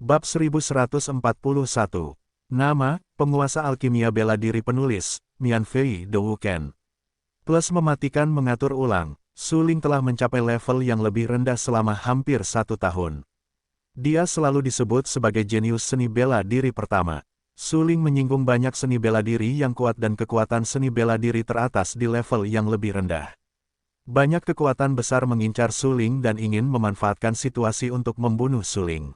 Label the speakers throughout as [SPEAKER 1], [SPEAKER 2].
[SPEAKER 1] Bab 1141. Nama, penguasa alkimia bela diri penulis, Mian Fei De Wuken. Plus mematikan mengatur ulang, Su Ling telah mencapai level yang lebih rendah selama hampir 1 tahun. Dia selalu disebut sebagai jenius seni bela diri pertama. Su Ling menyinggung banyak seni bela diri yang kuat dan kekuatan seni bela diri teratas di level yang lebih rendah. Banyak kekuatan besar mengincar Su Ling dan ingin memanfaatkan situasi untuk membunuh Su Ling.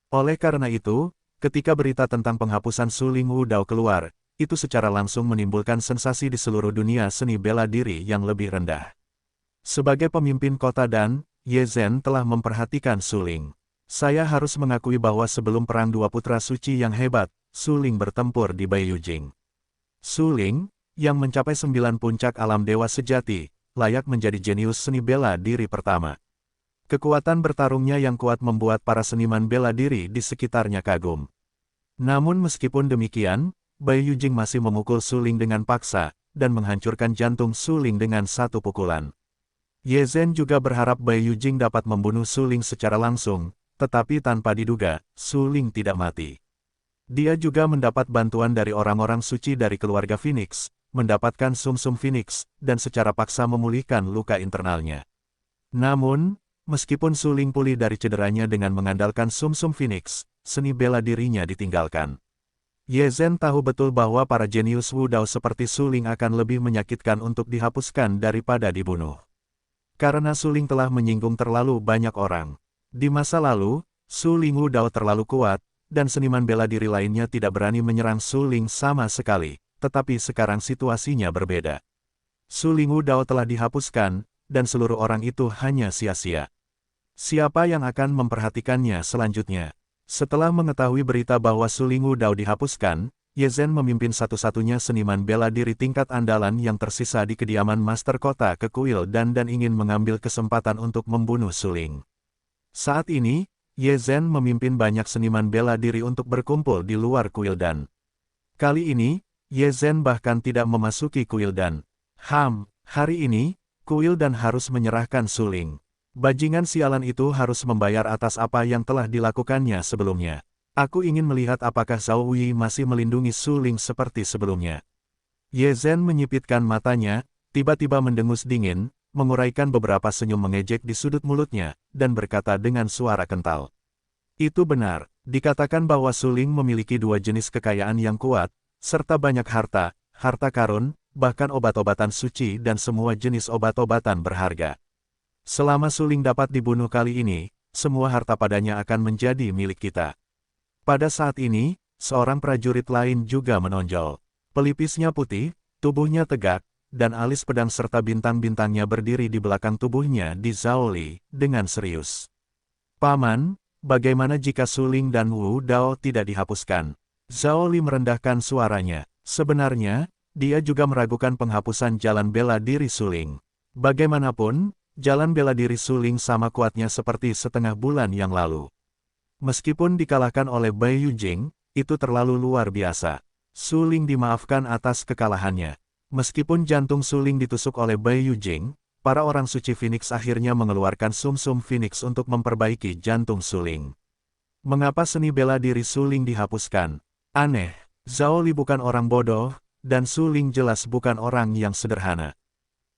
[SPEAKER 1] Oleh karena itu, ketika berita tentang penghapusan Su Ling Wudao keluar, itu secara langsung menimbulkan sensasi di seluruh dunia seni bela diri yang lebih rendah. Sebagai pemimpin kota Dan, Ye Zhen telah memperhatikan Su Ling. Saya harus mengakui bahwa sebelum perang dua putra suci yang hebat, Su Ling bertempur di Baiyujing. Su Ling, yang mencapai 9 puncak alam dewa sejati, layak menjadi jenius seni bela diri pertama. Kekuatan bertarungnya yang kuat membuat para seniman bela diri di sekitarnya kagum. Namun meskipun demikian, Baiyujing masih memukul Su Ling dengan paksa, dan menghancurkan jantung Su Ling dengan satu pukulan. Ye Zhen juga berharap Baiyujing dapat membunuh Su Ling secara langsung, tetapi tanpa diduga, Su Ling tidak mati. Dia juga mendapat bantuan dari orang-orang suci dari keluarga Phoenix, mendapatkan sumsum Phoenix, dan secara paksa memulihkan luka internalnya. Namun, meskipun Su Ling pulih dari cederanya dengan mengandalkan sumsum Phoenix, seni bela dirinya ditinggalkan. Ye Zhen tahu betul bahwa para jenius Wudao seperti Su Ling akan lebih menyakitkan untuk dihapuskan daripada dibunuh. Karena Su Ling telah menyinggung terlalu banyak orang. Di masa lalu, Su Ling Wudao terlalu kuat, dan seniman bela diri lainnya tidak berani menyerang Su Ling sama sekali, tetapi sekarang situasinya berbeda. Su Ling Wudao telah dihapuskan, dan seluruh orang itu hanya sia-sia. Siapa yang akan memperhatikannya selanjutnya? Setelah mengetahui berita bahwa Su Ling Wudao dihapuskan, Ye Zhen memimpin satu-satunya seniman bela diri tingkat andalan yang tersisa di kediaman Master Kota ke Kuil dan ingin mengambil kesempatan untuk membunuh Su Ling. Saat ini, Ye Zhen memimpin banyak seniman bela diri untuk berkumpul di luar Kuil Dan. Kali ini, Ye Zhen bahkan tidak memasuki Kuil Dan. Hari ini, Kuil Dan harus menyerahkan Su Ling. Bajingan sialan itu harus membayar atas apa yang telah dilakukannya sebelumnya. Aku ingin melihat apakah Zhao Wei masih melindungi Su Ling seperti sebelumnya. Ye Zhen menyipitkan matanya, tiba-tiba mendengus dingin, menguraikan beberapa senyum mengejek di sudut mulutnya, dan berkata dengan suara kental. Itu benar, dikatakan bahwa Su Ling memiliki 2 jenis kekayaan yang kuat, serta banyak harta karun, bahkan obat-obatan suci dan semua jenis obat-obatan berharga. Selama Su Ling dapat dibunuh kali ini, semua harta padanya akan menjadi milik kita. Pada saat ini, seorang prajurit lain juga menonjol. Pelipisnya putih, tubuhnya tegak, dan alis pedang serta bintang-bintangnya berdiri di belakang tubuhnya di Zhao Li, dengan serius. Paman, bagaimana jika Su Ling dan Wu Dao tidak dihapuskan? Zhao Li merendahkan suaranya. Sebenarnya, dia juga meragukan penghapusan jalan bela diri Su Ling. Bagaimanapun, jalan bela diri Su Ling sama kuatnya seperti setengah bulan yang lalu. Meskipun dikalahkan oleh Baiyujing, itu terlalu luar biasa. Su Ling dimaafkan atas kekalahannya. Meskipun jantung Su Ling ditusuk oleh Baiyujing, para orang suci Phoenix akhirnya mengeluarkan sumsum Phoenix untuk memperbaiki jantung Su Ling. Mengapa seni bela diri Su Ling dihapuskan? Aneh, Zhao Li bukan orang bodoh, dan Su Ling jelas bukan orang yang sederhana.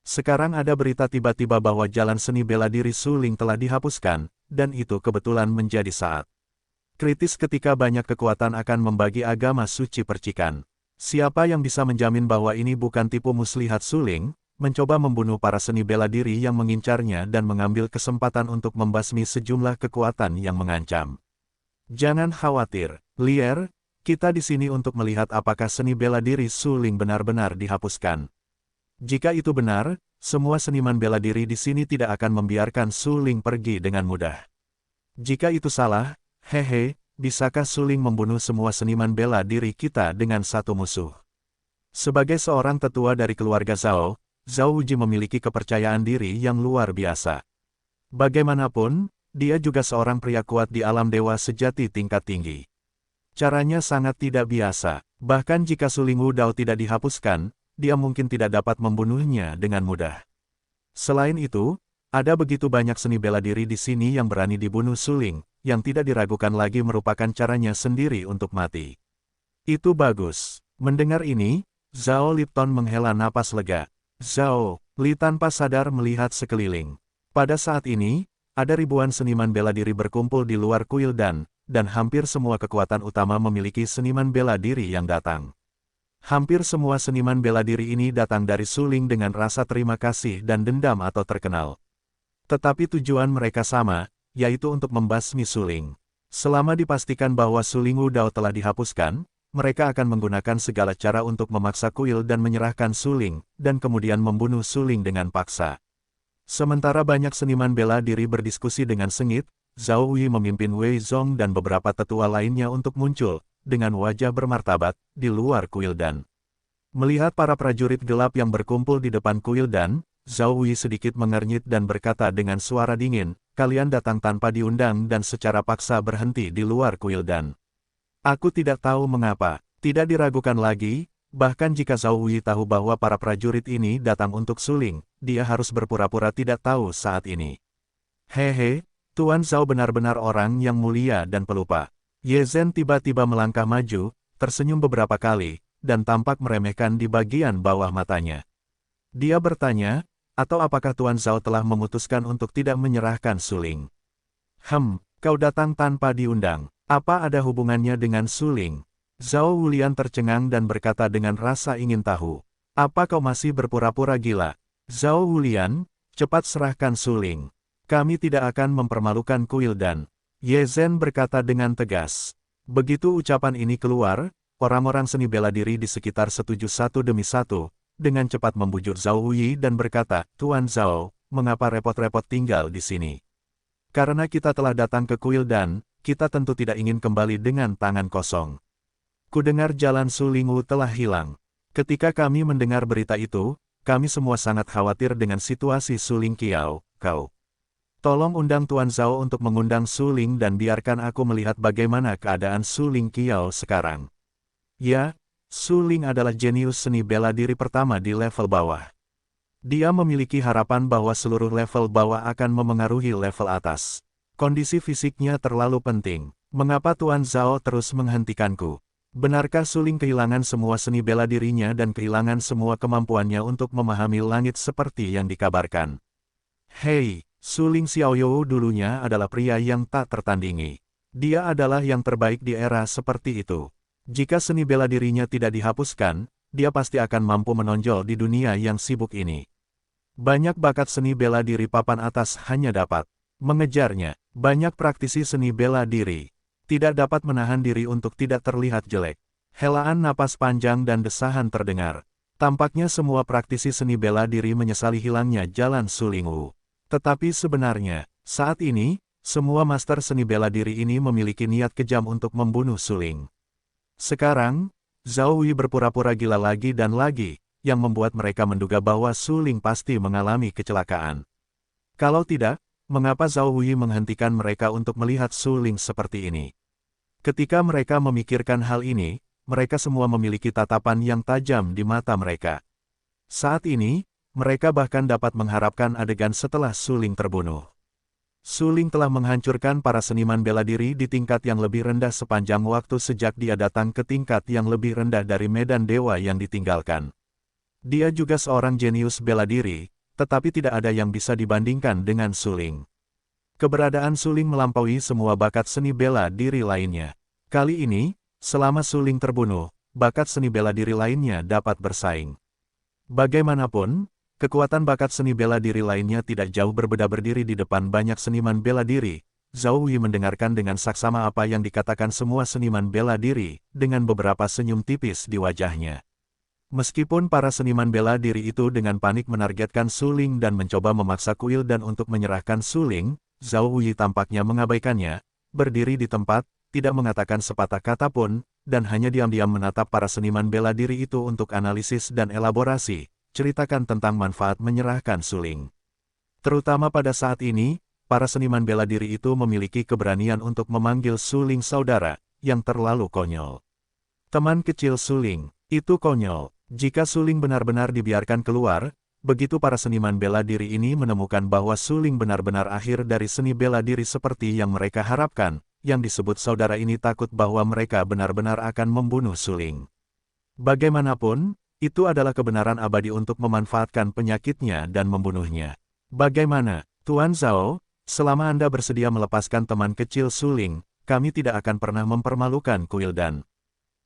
[SPEAKER 1] Sekarang ada berita tiba-tiba bahwa jalan seni bela diri Su Ling telah dihapuskan, dan itu kebetulan menjadi saat kritis ketika banyak kekuatan akan membagi agama suci percikan. Siapa yang bisa menjamin bahwa ini bukan tipu muslihat Su Ling, mencoba membunuh para seni bela diri yang mengincarnya dan mengambil kesempatan untuk membasmi sejumlah kekuatan yang mengancam. Jangan khawatir, Lier, kita di sini untuk melihat apakah seni bela diri Su Ling benar-benar dihapuskan. Jika itu benar, semua seniman bela diri di sini tidak akan membiarkan Su Ling pergi dengan mudah. Jika itu salah, bisakah Su Ling membunuh semua seniman bela diri kita dengan satu musuh? Sebagai seorang tetua dari keluarga Zhao, Zhao Wuji memiliki kepercayaan diri yang luar biasa. Bagaimanapun, dia juga seorang pria kuat di alam dewa sejati tingkat tinggi. Caranya sangat tidak biasa, bahkan jika Su Ling Wudao tidak dihapuskan, dia mungkin tidak dapat membunuhnya dengan mudah. Selain itu, ada begitu banyak seni bela diri di sini yang berani dibunuh Su Ling, yang tidak diragukan lagi merupakan caranya sendiri untuk mati. Itu bagus. Mendengar ini, Zhao Lipton menghela napas lega. Zhao Li tanpa sadar melihat sekeliling. Pada saat ini, ada ribuan seniman bela diri berkumpul di luar kuil dan hampir semua kekuatan utama memiliki seniman bela diri yang datang. Hampir semua seniman bela diri ini datang dari Su Ling dengan rasa terima kasih dan dendam atau terkenal. Tetapi tujuan mereka sama, yaitu untuk membasmi Su Ling. Selama dipastikan bahwa Su Ling Wudao telah dihapuskan, mereka akan menggunakan segala cara untuk memaksa kuil dan menyerahkan Su Ling, dan kemudian membunuh Su Ling dengan paksa. Sementara banyak seniman bela diri berdiskusi dengan sengit, Zhao Wei memimpin Wei Zong dan beberapa tetua lainnya untuk muncul, dengan wajah bermartabat, di luar kuil dan. Melihat para prajurit gelap yang berkumpul di depan kuil dan, Zhao Wei sedikit mengernyit dan berkata dengan suara dingin, "Kalian datang tanpa diundang dan secara paksa berhenti di luar kuil dan. Aku tidak tahu mengapa." Tidak diragukan lagi, bahkan jika Zhao Wei tahu bahwa para prajurit ini datang untuk Su Ling, dia harus berpura-pura tidak tahu saat ini. Hehe, Tuan Zhao benar-benar orang yang mulia dan pelupa. Ye Zhen tiba-tiba melangkah maju, tersenyum beberapa kali, dan tampak meremehkan di bagian bawah matanya. Dia bertanya, atau apakah Tuan Zhao telah memutuskan untuk tidak menyerahkan Su Ling? Kau datang tanpa diundang. Apa ada hubungannya dengan Su Ling? Zhao Wulian tercengang dan berkata dengan rasa ingin tahu. Apa kau masih berpura-pura gila? Zhao Wulian, cepat serahkan Su Ling. Kami tidak akan mempermalukan kuil dan. Ye Zhen berkata dengan tegas. Begitu ucapan ini keluar, orang-orang seni bela diri di sekitar setuju satu demi satu, dengan cepat membujuk Zhao Wei dan berkata, Tuan Zhao, mengapa repot-repot tinggal di sini? Karena kita telah datang ke kuil dan, kita tentu tidak ingin kembali dengan tangan kosong. Kudengar jalan Su Ling Wu telah hilang. Ketika kami mendengar berita itu, kami semua sangat khawatir dengan situasi Su Ling Qiao, kau. Tolong undang Tuan Zhao untuk mengundang Su Ling dan biarkan aku melihat bagaimana keadaan Su Ling Qiao sekarang. Ya, Su Ling adalah jenius seni bela diri pertama di level bawah. Dia memiliki harapan bahwa seluruh level bawah akan memengaruhi level atas. Kondisi fisiknya terlalu penting. Mengapa Tuan Zhao terus menghentikanku? Benarkah Su Ling kehilangan semua seni bela dirinya dan kehilangan semua kemampuannya untuk memahami langit seperti yang dikabarkan? Hei, Su Ling Xiaoyou dulunya adalah pria yang tak tertandingi. Dia adalah yang terbaik di era seperti itu. Jika seni bela dirinya tidak dihapuskan, dia pasti akan mampu menonjol di dunia yang sibuk ini. Banyak bakat seni bela diri papan atas hanya dapat mengejarnya. Banyak praktisi seni bela diri tidak dapat menahan diri untuk tidak terlihat jelek. Helaan napas panjang dan desahan terdengar. Tampaknya semua praktisi seni bela diri menyesali hilangnya jalan Su Ling Wu. Tetapi sebenarnya, saat ini, semua master seni bela diri ini memiliki niat kejam untuk membunuh Su Ling. Sekarang, Zhao Wei berpura-pura gila lagi dan lagi, yang membuat mereka menduga bahwa Su Ling pasti mengalami kecelakaan. Kalau tidak, mengapa Zhao Wei menghentikan mereka untuk melihat Su Ling seperti ini? Ketika mereka memikirkan hal ini, mereka semua memiliki tatapan yang tajam di mata mereka. Saat ini, mereka bahkan dapat mengharapkan adegan setelah Su Ling terbunuh. Su Ling telah menghancurkan para seniman bela diri di tingkat yang lebih rendah sepanjang waktu sejak dia datang ke tingkat yang lebih rendah dari medan dewa yang ditinggalkan. Dia juga seorang jenius bela diri, tetapi tidak ada yang bisa dibandingkan dengan Su Ling. Keberadaan Su Ling melampaui semua bakat seni bela diri lainnya. Kali ini, selama Su Ling terbunuh, bakat seni bela diri lainnya dapat bersaing. Bagaimanapun, kekuatan bakat seni bela diri lainnya tidak jauh berbeda berdiri di depan banyak seniman bela diri. Zhao Wei mendengarkan dengan saksama apa yang dikatakan semua seniman bela diri, dengan beberapa senyum tipis di wajahnya. Meskipun para seniman bela diri itu dengan panik menargetkan Su Ling dan mencoba memaksa kuil dan untuk menyerahkan Su Ling, Zhao Wei tampaknya mengabaikannya, berdiri di tempat, tidak mengatakan sepatah kata pun, dan hanya diam-diam menatap para seniman bela diri itu untuk analisis dan elaborasi, ceritakan tentang manfaat menyerahkan Su Ling. Terutama pada saat ini, para seniman bela diri itu memiliki keberanian untuk memanggil Su Ling saudara, yang terlalu konyol. Teman kecil Su Ling, itu konyol. Jika Su Ling benar-benar dibiarkan keluar, begitu para seniman bela diri ini menemukan bahwa Suling benar-benar akhir dari seni bela diri seperti yang mereka harapkan, yang disebut saudara ini takut bahwa mereka benar-benar akan membunuh Suling. Bagaimanapun, itu adalah kebenaran abadi untuk memanfaatkan penyakitnya dan membunuhnya. Bagaimana, Tuan Zhao, selama Anda bersedia melepaskan teman kecil Suling, kami tidak akan pernah mempermalukan Kuildan.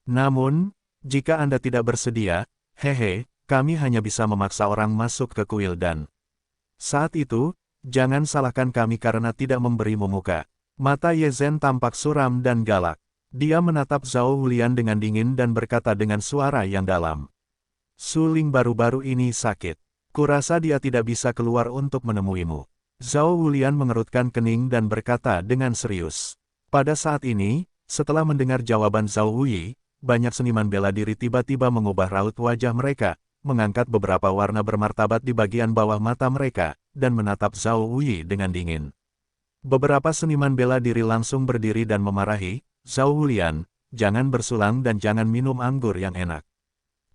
[SPEAKER 1] Namun, jika Anda tidak bersedia, hehe, kami hanya bisa memaksa orang masuk ke Kuildan. Saat itu, jangan salahkan kami karena tidak memberimu muka. Mata Ye Zhen tampak suram dan galak. Dia menatap Zhao Wulian dengan dingin dan berkata dengan suara yang dalam. Suling baru-baru ini sakit. Kurasa dia tidak bisa keluar untuk menemuimu. Zhao Wulian mengerutkan kening dan berkata dengan serius. Pada saat ini, setelah mendengar jawaban Zhao Wuyi, banyak seniman bela diri tiba-tiba mengubah raut wajah mereka, mengangkat beberapa warna bermartabat di bagian bawah mata mereka, dan menatap Zhao Wuyi dengan dingin. Beberapa seniman bela diri langsung berdiri dan memarahi, Zhao Wulian, jangan bersulang dan jangan minum anggur yang enak.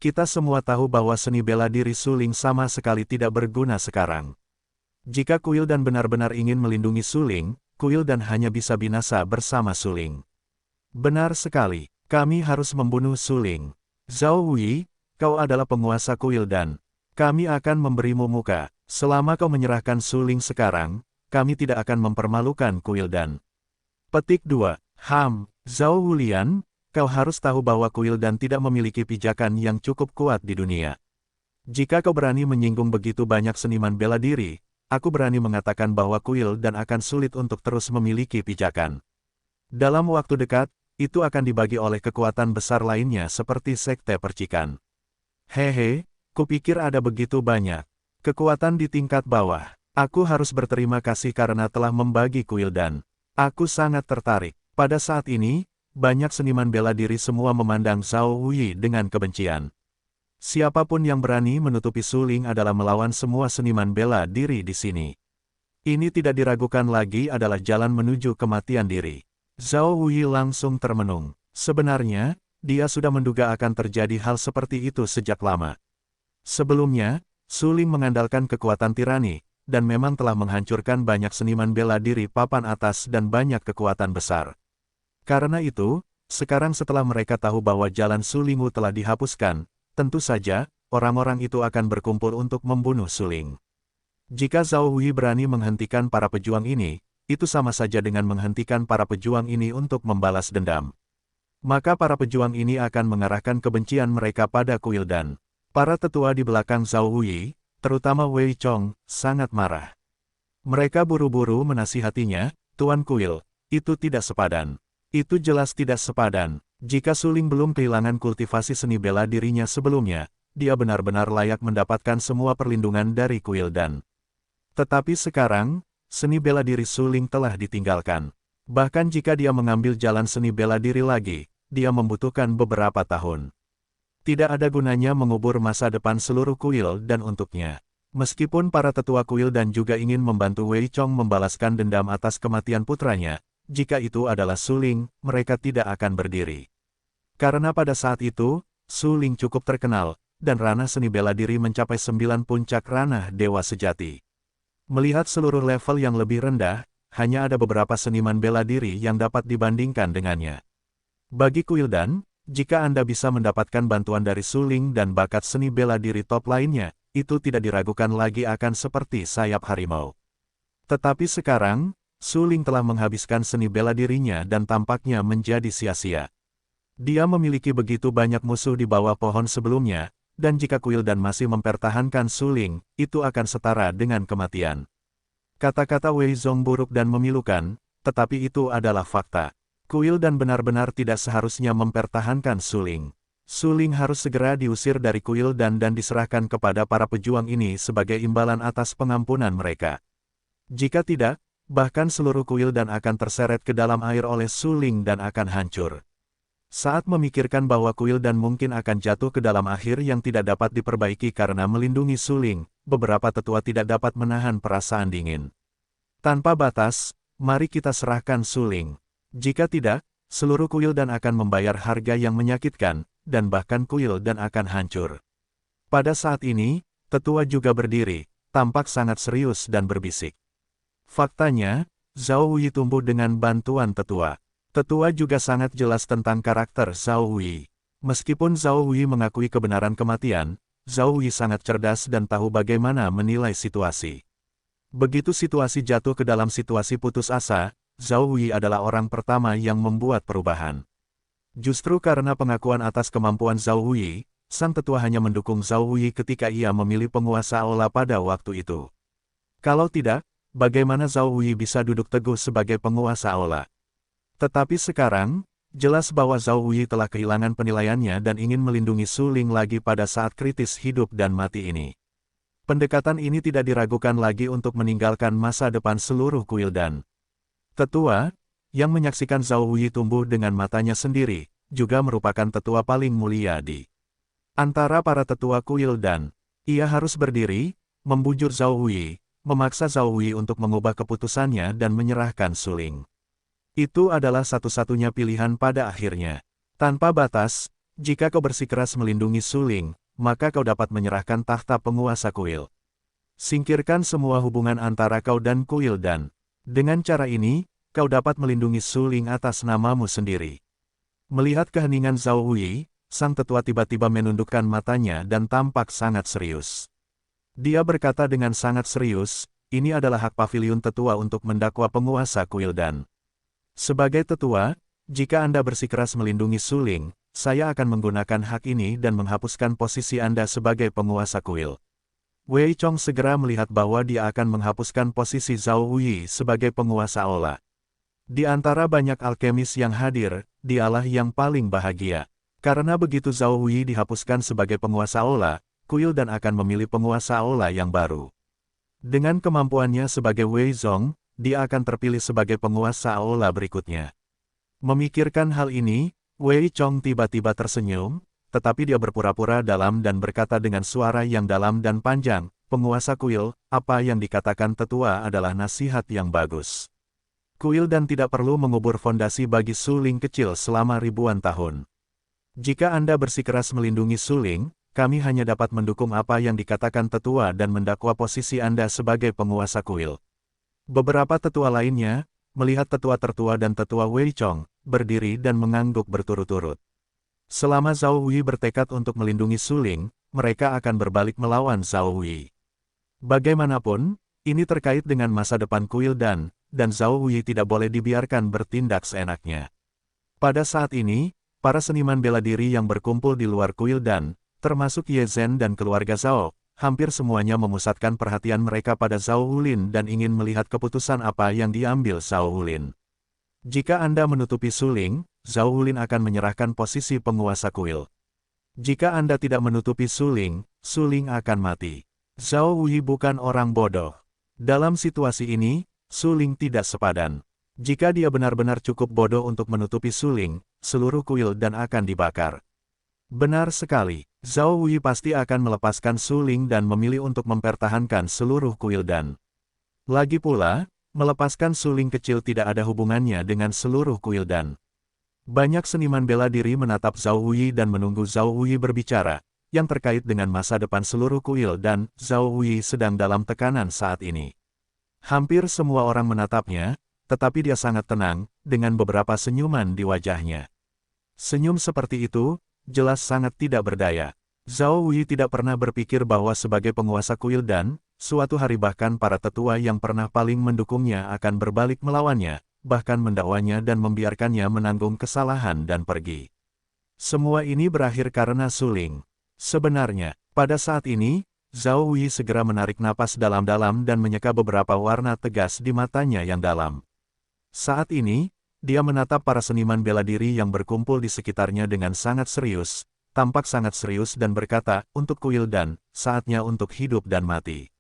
[SPEAKER 1] Kita semua tahu bahwa seni bela diri Suling sama sekali tidak berguna sekarang. Jika Kuildan benar-benar ingin melindungi Suling, Kuildan hanya bisa binasa bersama Suling. Benar sekali, kami harus membunuh Suling. Zhao Wuyi, kau adalah penguasa Kuildan. Kami akan memberimu muka. Selama kau menyerahkan Suling sekarang, kami tidak akan mempermalukan Kuildan. Petik 2. Zhao Wulian, kau harus tahu bahwa Kuildan tidak memiliki pijakan yang cukup kuat di dunia. Jika kau berani menyinggung begitu banyak seniman bela diri, aku berani mengatakan bahwa Kuildan akan sulit untuk terus memiliki pijakan. Dalam waktu dekat, itu akan dibagi oleh kekuatan besar lainnya seperti Sekte Percikan. Hehe, kupikir ada begitu banyak kekuatan di tingkat bawah. Aku harus berterima kasih karena telah membagi Kuildan. Aku sangat tertarik. Pada saat ini, banyak seniman bela diri semua memandang Zhao Wuyi dengan kebencian. Siapapun yang berani menutupi Suling adalah melawan semua seniman bela diri di sini. Ini tidak diragukan lagi adalah jalan menuju kematian diri. Zhao Wuyi langsung termenung. Sebenarnya, dia sudah menduga akan terjadi hal seperti itu sejak lama. Sebelumnya, Suling mengandalkan kekuatan tirani, dan memang telah menghancurkan banyak seniman bela diri papan atas dan banyak kekuatan besar. Karena itu, sekarang setelah mereka tahu bahwa jalan Sulingu telah dihapuskan, tentu saja, orang-orang itu akan berkumpul untuk membunuh Suling. Jika Zhao Wuyi berani menghentikan para pejuang ini, itu sama saja dengan menghentikan para pejuang ini untuk membalas dendam. Maka para pejuang ini akan mengarahkan kebencian mereka pada Kuildan. Para tetua di belakang Zhao Wuyi, terutama Wei Chong, sangat marah. Mereka buru-buru menasihatinya, Tuan Kuil, itu tidak sepadan. Itu jelas tidak sepadan. Jika Suling belum kehilangan kultivasi seni bela dirinya sebelumnya, dia benar-benar layak mendapatkan semua perlindungan dari Kuildan. Tetapi sekarang, seni bela diri Suling telah ditinggalkan. Bahkan jika dia mengambil jalan seni bela diri lagi, dia membutuhkan beberapa tahun. Tidak ada gunanya mengubur masa depan seluruh Kuildan untuknya. Meskipun para tetua Kuildan juga ingin membantu Wei Chong membalaskan dendam atas kematian putranya, jika itu adalah Suling, mereka tidak akan berdiri. Karena pada saat itu, Suling cukup terkenal, dan ranah seni bela diri mencapai 9 puncak ranah dewa sejati. Melihat seluruh level yang lebih rendah, hanya ada beberapa seniman bela diri yang dapat dibandingkan dengannya. Bagi Kuildan, jika Anda bisa mendapatkan bantuan dari Suling dan bakat seni bela diri top lainnya, itu tidak diragukan lagi akan seperti sayap harimau. Tetapi sekarang, Suling telah menghabiskan seni bela dirinya dan tampaknya menjadi sia-sia. Dia memiliki begitu banyak musuh di bawah pohon sebelumnya, dan jika Kuildan masih mempertahankan Suling, itu akan setara dengan kematian. Kata-kata Wei Zong buruk dan memilukan, tetapi itu adalah fakta. Kuildan benar-benar tidak seharusnya mempertahankan Suling. Suling harus segera diusir dari Kuildan dan diserahkan kepada para pejuang ini sebagai imbalan atas pengampunan mereka. Jika tidak, bahkan seluruh Kuildan akan terseret ke dalam air oleh Suling dan akan hancur. Saat memikirkan bahwa Kuildan mungkin akan jatuh ke dalam akhir yang tidak dapat diperbaiki karena melindungi Suling, beberapa tetua tidak dapat menahan perasaan dingin. Tanpa batas, mari kita serahkan Suling. Jika tidak, seluruh Kuildan akan membayar harga yang menyakitkan, dan bahkan Kuildan akan hancur. Pada saat ini, Tetua juga berdiri, tampak sangat serius dan berbisik. Faktanya, Zhao Wei tumbuh dengan bantuan tetua. Tetua juga sangat jelas tentang karakter Zhao Wei. Meskipun Zhao Wei mengakui kebenaran kematian, Zhao Wei sangat cerdas dan tahu bagaimana menilai situasi. Begitu situasi jatuh ke dalam situasi putus asa, Zhao Wei adalah orang pertama yang membuat perubahan. Justru karena pengakuan atas kemampuan Zhao Wei, sang tetua hanya mendukung Zhao Wei ketika ia memilih penguasa aula pada waktu itu. Kalau tidak, bagaimana Zhao Wei bisa duduk teguh sebagai penguasa aula? Tetapi sekarang, jelas bahwa Zhao Wei telah kehilangan penilaiannya dan ingin melindungi Su Ling lagi pada saat kritis hidup dan mati ini. Pendekatan ini tidak diragukan lagi untuk meninggalkan masa depan seluruh kuil dan tetua, yang menyaksikan Zhao Wei tumbuh dengan matanya sendiri, juga merupakan tetua paling mulia di antara para tetua kuil dan ia harus berdiri, membujur Zhao Wei, memaksa Zhao Wei untuk mengubah keputusannya dan menyerahkan Su Ling. Itu adalah satu-satunya pilihan pada akhirnya. Tanpa batas, jika kau bersikeras melindungi Su Ling, maka kau dapat menyerahkan tahta penguasa kuil. Singkirkan semua hubungan antara kau dan kuil dan dengan cara ini, kau dapat melindungi Su Ling atas namamu sendiri. Melihat keheningan Zhao Wei, sang tetua tiba-tiba menundukkan matanya dan tampak sangat serius. Dia berkata dengan sangat serius, ini adalah hak pavilion tetua untuk mendakwa penguasa kuil dan sebagai tetua, jika Anda bersikeras melindungi Su Ling, saya akan menggunakan hak ini dan menghapuskan posisi Anda sebagai penguasa kuil. Wei Chong segera melihat bahwa dia akan menghapuskan posisi Zhao Wei sebagai penguasa aula. Di antara banyak alkemis yang hadir, dialah yang paling bahagia. Karena begitu Zhao Wei dihapuskan sebagai penguasa aula, kuil dan akan memilih penguasa aula yang baru. Dengan kemampuannya sebagai Wei Zong, dia akan terpilih sebagai penguasa aula berikutnya. Memikirkan hal ini, Wei Chong tiba-tiba tersenyum, tetapi dia berpura-pura dalam dan berkata dengan suara yang dalam dan panjang, penguasa kuil, apa yang dikatakan tetua adalah nasihat yang bagus. Kuil dan tidak perlu mengubur fondasi bagi Su Ling kecil selama ribuan tahun. Jika Anda bersikeras melindungi Su Ling, kami hanya dapat mendukung apa yang dikatakan tetua dan mendakwa posisi Anda sebagai penguasa kuil. Beberapa tetua lainnya, melihat tetua tertua dan tetua Wei Chong, berdiri dan mengangguk berturut-turut. Selama Zhao Wei bertekad untuk melindungi Su Ling, mereka akan berbalik melawan Zhao Wei. Bagaimanapun, ini terkait dengan masa depan kuil dan Zhao Wei tidak boleh dibiarkan bertindak seenaknya. Pada saat ini, para seniman bela diri yang berkumpul di luar kuil dan, termasuk Ye Zhen dan keluarga Zhao, hampir semuanya memusatkan perhatian mereka pada Zhao Wulin dan ingin melihat keputusan apa yang diambil Zhao Wulin. Jika Anda menutupi Su Ling, Zhao Wulin akan menyerahkan posisi penguasa kuil. Jika Anda tidak menutupi Su Ling akan mati. Zhao Wei bukan orang bodoh. Dalam situasi ini, Su Ling tidak sepadan. Jika dia benar-benar cukup bodoh untuk menutupi Su Ling, seluruh kuil dan akan dibakar. Benar sekali. Zhao Wei pasti akan melepaskan Su Ling dan memilih untuk mempertahankan seluruh kuil dan lagi pula, melepaskan Su Ling kecil tidak ada hubungannya dengan seluruh kuil dan banyak seniman bela diri menatap Zhao Wei dan menunggu Zhao Wei berbicara, yang terkait dengan masa depan seluruh kuil dan Zhao Wei sedang dalam tekanan saat ini. Hampir semua orang menatapnya, tetapi dia sangat tenang, dengan beberapa senyuman di wajahnya. Senyum seperti itu, jelas sangat tidak berdaya. Zhao Wei tidak pernah berpikir bahwa sebagai penguasa kuil dan, suatu hari bahkan para tetua yang pernah paling mendukungnya akan berbalik melawannya, bahkan mendakwanya dan membiarkannya menanggung kesalahan dan pergi. Semua ini berakhir karena Su Ling. Sebenarnya, pada saat ini, Zhao Wei segera menarik napas dalam-dalam dan menyeka beberapa warna tegas di matanya yang dalam. Saat ini, dia menatap para seniman bela diri yang berkumpul di sekitarnya dengan sangat serius, tampak sangat serius dan berkata, untuk kuil dan, saatnya untuk hidup dan mati.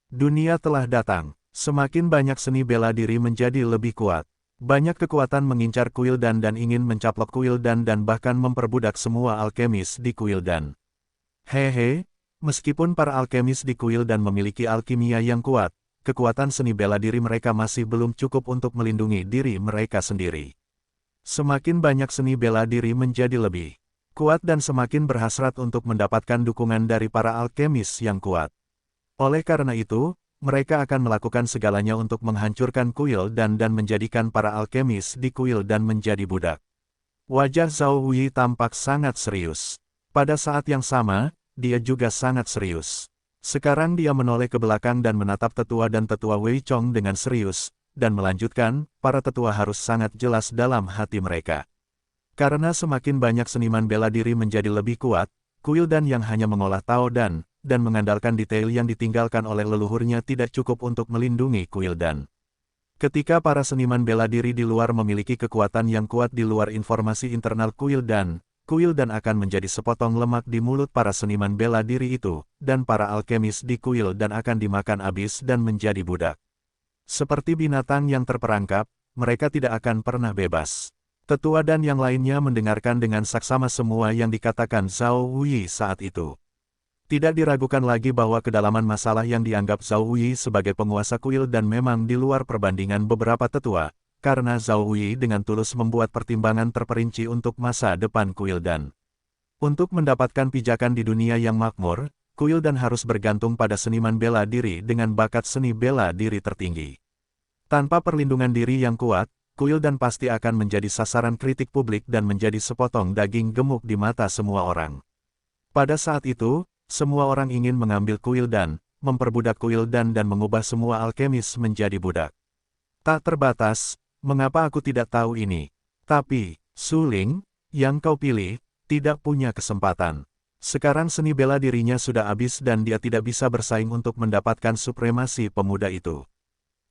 [SPEAKER 1] Dunia telah datang, semakin banyak seni bela diri menjadi lebih kuat. Banyak kekuatan mengincar kuil dan ingin mencaplok kuil dan bahkan memperbudak semua alkemis di kuil dan. Hehe, meskipun para alkemis di kuil dan memiliki alkimia yang kuat, kekuatan seni bela diri mereka masih belum cukup untuk melindungi diri mereka sendiri. Semakin banyak seni bela diri menjadi lebih kuat dan semakin berhasrat untuk mendapatkan dukungan dari para alkemis yang kuat. Oleh karena itu, mereka akan melakukan segalanya untuk menghancurkan kuil dan menjadikan para alkemis di kuil dan menjadi budak. Wajah Zhao Wei tampak sangat serius. Pada saat yang sama, dia juga sangat serius. Sekarang dia menoleh ke belakang dan menatap tetua dan tetua Wei Chong dengan serius, dan melanjutkan, para tetua harus sangat jelas dalam hati mereka. Karena semakin banyak seniman bela diri menjadi lebih kuat, kuil dan yang hanya mengolah Tao dan mengandalkan detail yang ditinggalkan oleh leluhurnya tidak cukup untuk melindungi kuil dan. Ketika para seniman bela diri di luar memiliki kekuatan yang kuat di luar informasi internal kuil dan akan menjadi sepotong lemak di mulut para seniman bela diri itu, dan para alkemis di kuil dan akan dimakan habis dan menjadi budak. Seperti binatang yang terperangkap, mereka tidak akan pernah bebas. Tetua dan yang lainnya mendengarkan dengan saksama semua yang dikatakan Zhao Wei saat itu. Tidak diragukan lagi bahwa kedalaman masalah yang dianggap Zhao Wei sebagai penguasa kuil dan memang di luar perbandingan beberapa tetua, karena Zhao Wei dengan tulus membuat pertimbangan terperinci untuk masa depan kuil dan. Untuk mendapatkan pijakan di dunia yang makmur, kuil dan harus bergantung pada seniman bela diri dengan bakat seni bela diri tertinggi. Tanpa perlindungan diri yang kuat, kuil dan pasti akan menjadi sasaran kritik publik dan menjadi sepotong daging gemuk di mata semua orang. Pada saat itu, semua orang ingin mengambil kuil dan memperbudak kuil dan mengubah semua alkemis menjadi budak. Tak terbatas, mengapa aku tidak tahu ini? Tapi, Su Ling, yang kau pilih, tidak punya kesempatan. Sekarang seni bela dirinya sudah habis dan dia tidak bisa bersaing untuk mendapatkan supremasi pemuda itu.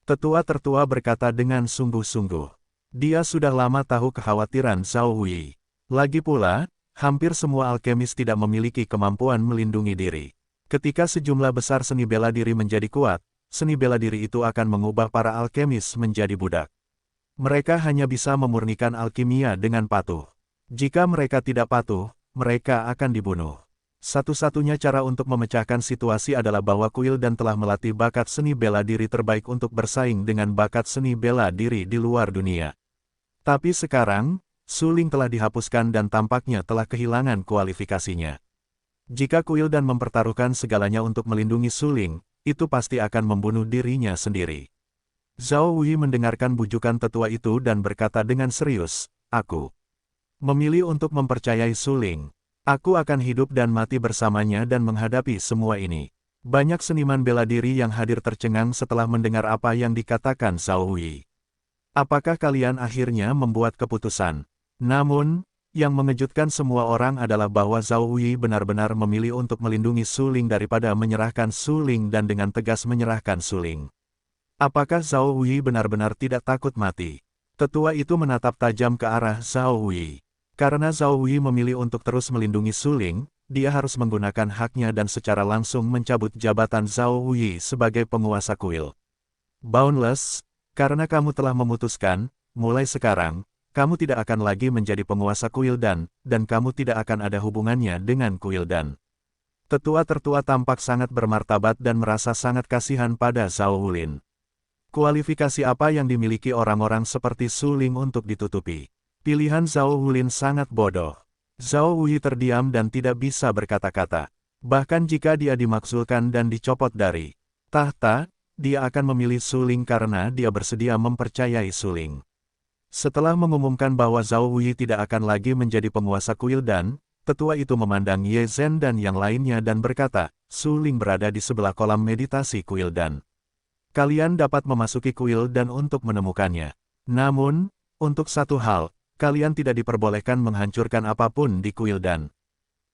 [SPEAKER 1] Tetua tertua berkata dengan sungguh-sungguh. Dia sudah lama tahu kekhawatiran Zhao Wei. Lagi pula, hampir semua alkemis tidak memiliki kemampuan melindungi diri. Ketika sejumlah besar seni bela diri menjadi kuat, seni bela diri itu akan mengubah para alkemis menjadi budak. Mereka hanya bisa memurnikan alkimia dengan patuh. Jika mereka tidak patuh, mereka akan dibunuh. Satu-satunya cara untuk memecahkan situasi adalah bahwa kuil dan telah melatih bakat seni bela diri terbaik untuk bersaing dengan bakat seni bela diri di luar dunia. Tapi sekarang, Su Ling telah dihapuskan dan tampaknya telah kehilangan kualifikasinya. Jika kuil dan mempertaruhkan segalanya untuk melindungi Su Ling, itu pasti akan membunuh dirinya sendiri. Zhao Wei mendengarkan bujukan tetua itu dan berkata dengan serius, aku memilih untuk mempercayai Su Ling. Aku akan hidup dan mati bersamanya dan menghadapi semua ini. Banyak seniman bela diri yang hadir tercengang setelah mendengar apa yang dikatakan Zhao Wei. Apakah kalian akhirnya membuat keputusan? Namun, yang mengejutkan semua orang adalah bahwa Zhao Wei benar-benar memilih untuk melindungi Su Ling daripada menyerahkan Su Ling dan dengan tegas menyerahkan Su Ling. Apakah Zhao Wei benar-benar tidak takut mati? Tetua itu menatap tajam ke arah Zhao Wei. Karena Zhao Wei memilih untuk terus melindungi Su Ling, dia harus menggunakan haknya dan secara langsung mencabut jabatan Zhao Wei sebagai penguasa kuil. Boundless, karena kamu telah memutuskan, mulai sekarang, kamu tidak akan lagi menjadi penguasa kuil dan kamu tidak akan ada hubungannya dengan kuil dan. Tetua tertua tampak sangat bermartabat dan merasa sangat kasihan pada Zhao Wulin. Kualifikasi apa yang dimiliki orang-orang seperti Su Ling untuk ditutupi? Pilihan Zhao Wulin sangat bodoh. Zhao Wei terdiam dan tidak bisa berkata-kata. Bahkan jika dia dimakzulkan dan dicopot dari tahta, dia akan memilih Su Ling karena dia bersedia mempercayai Su Ling. Setelah mengumumkan bahwa Zhao Wei tidak akan lagi menjadi penguasa kuil dan, tetua itu memandang Ye Zhen dan yang lainnya dan berkata, Su Ling berada di sebelah kolam meditasi kuil dan. Kalian dapat memasuki kuil dan untuk menemukannya. Namun, untuk satu hal, kalian tidak diperbolehkan menghancurkan apapun di kuil dan.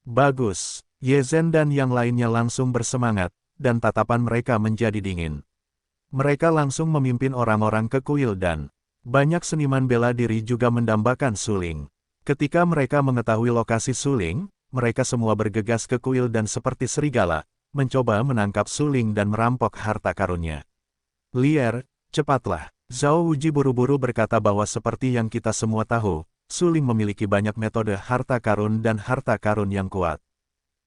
[SPEAKER 1] Bagus, Ye Zhen dan yang lainnya langsung bersemangat, dan tatapan mereka menjadi dingin. Mereka langsung memimpin orang-orang ke kuil dan. Banyak seniman bela diri juga mendambakan Su Ling. Ketika mereka mengetahui lokasi Su Ling, mereka semua bergegas ke kuil dan seperti serigala, mencoba menangkap Su Ling dan merampok harta karunnya. Lier, cepatlah. Zhao Wuji buru-buru berkata bahwa seperti yang kita semua tahu, Su Ling memiliki banyak metode harta karun dan harta karun yang kuat.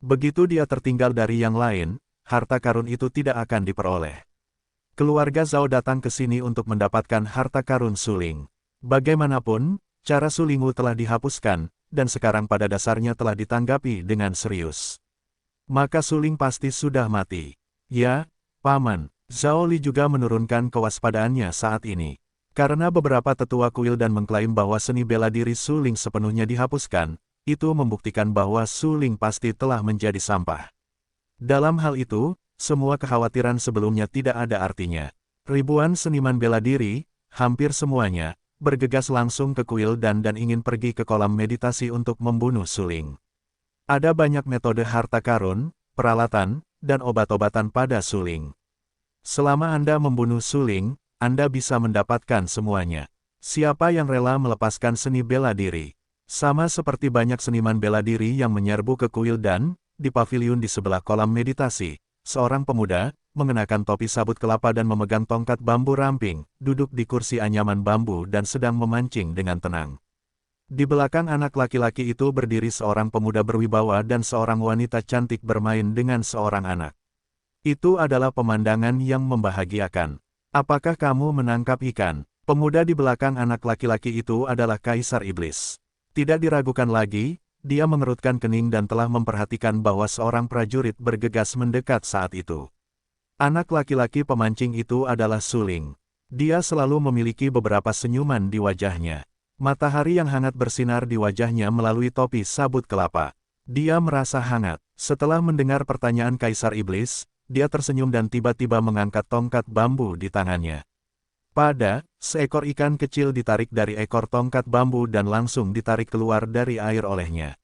[SPEAKER 1] Begitu dia tertinggal dari yang lain, harta karun itu tidak akan diperoleh. Keluarga Zhao datang ke sini untuk mendapatkan harta karun Su Ling. Bagaimanapun, cara Su Lingwu telah dihapuskan, dan sekarang pada dasarnya telah ditanggapi dengan serius. Maka Suling pasti sudah mati. Ya, Paman, Zhao Li juga menurunkan kewaspadaannya saat ini. Karena beberapa tetua kuil dan mengklaim bahwa seni bela diri Suling sepenuhnya dihapuskan, itu membuktikan bahwa Suling pasti telah menjadi sampah. Dalam hal itu, semua kekhawatiran sebelumnya tidak ada artinya. Ribuan seniman bela diri, hampir semuanya, bergegas langsung ke kuil dan ingin pergi ke kolam meditasi untuk membunuh Suling. Ada banyak metode harta karun, peralatan, dan obat-obatan pada Suling. Selama Anda membunuh Suling, Anda bisa mendapatkan semuanya. Siapa yang rela melepaskan seni bela diri? Sama seperti banyak seniman bela diri yang menyerbu ke kuil dan, di paviliun di sebelah kolam meditasi, seorang pemuda, mengenakan topi sabut kelapa dan memegang tongkat bambu ramping, duduk di kursi anyaman bambu dan sedang memancing dengan tenang. Di belakang anak laki-laki itu berdiri seorang pemuda berwibawa dan seorang wanita cantik bermain dengan seorang anak. Itu adalah pemandangan yang membahagiakan. Apakah kamu menangkap ikan? Pemuda di belakang anak laki-laki itu adalah Kaisar Iblis. Tidak diragukan lagi, dia mengerutkan kening dan telah memperhatikan bahwa seorang prajurit bergegas mendekat saat itu. Anak laki-laki pemancing itu adalah Suling. Dia selalu memiliki beberapa senyuman di wajahnya. Matahari yang hangat bersinar di wajahnya melalui topi sabut kelapa. Dia merasa hangat. Setelah mendengar pertanyaan Kaisar Iblis, dia tersenyum dan tiba-tiba mengangkat tongkat bambu di tangannya. Seekor ikan kecil ditarik dari ekor tongkat bambu dan langsung ditarik keluar dari air olehnya.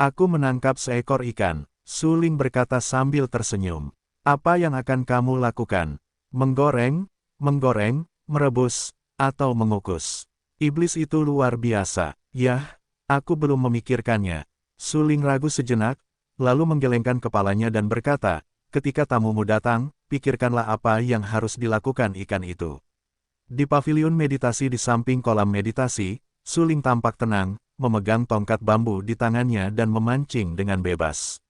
[SPEAKER 1] Aku menangkap seekor ikan, Suling berkata sambil tersenyum. Apa yang akan kamu lakukan? Menggoreng, merebus, atau mengukus? Iblis itu luar biasa. Yah, aku belum memikirkannya. Suling ragu sejenak, lalu menggelengkan kepalanya dan berkata, ketika tamumu datang, pikirkanlah apa yang harus dilakukan ikan itu. Di paviliun meditasi di samping kolam meditasi, Suling tampak tenang, memegang tongkat bambu di tangannya dan memancing dengan bebas.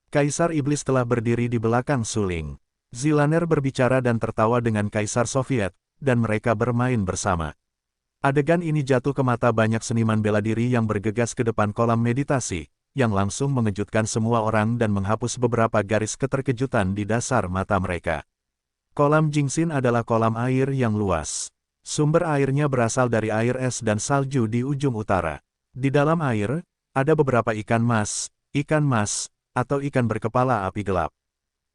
[SPEAKER 1] Kaisar Iblis telah berdiri di belakang Suling. Zilaner berbicara dan tertawa dengan Kaisar Soviet, dan mereka bermain bersama. Adegan ini jatuh ke mata banyak seniman bela diri yang bergegas ke depan kolam meditasi, yang langsung mengejutkan semua orang dan menghapus beberapa garis keterkejutan di dasar mata mereka. Kolam Jingxin adalah kolam air yang luas. Sumber airnya berasal dari air es dan salju di ujung utara. Di dalam air, ada beberapa ikan mas, atau ikan berkepala api gelap.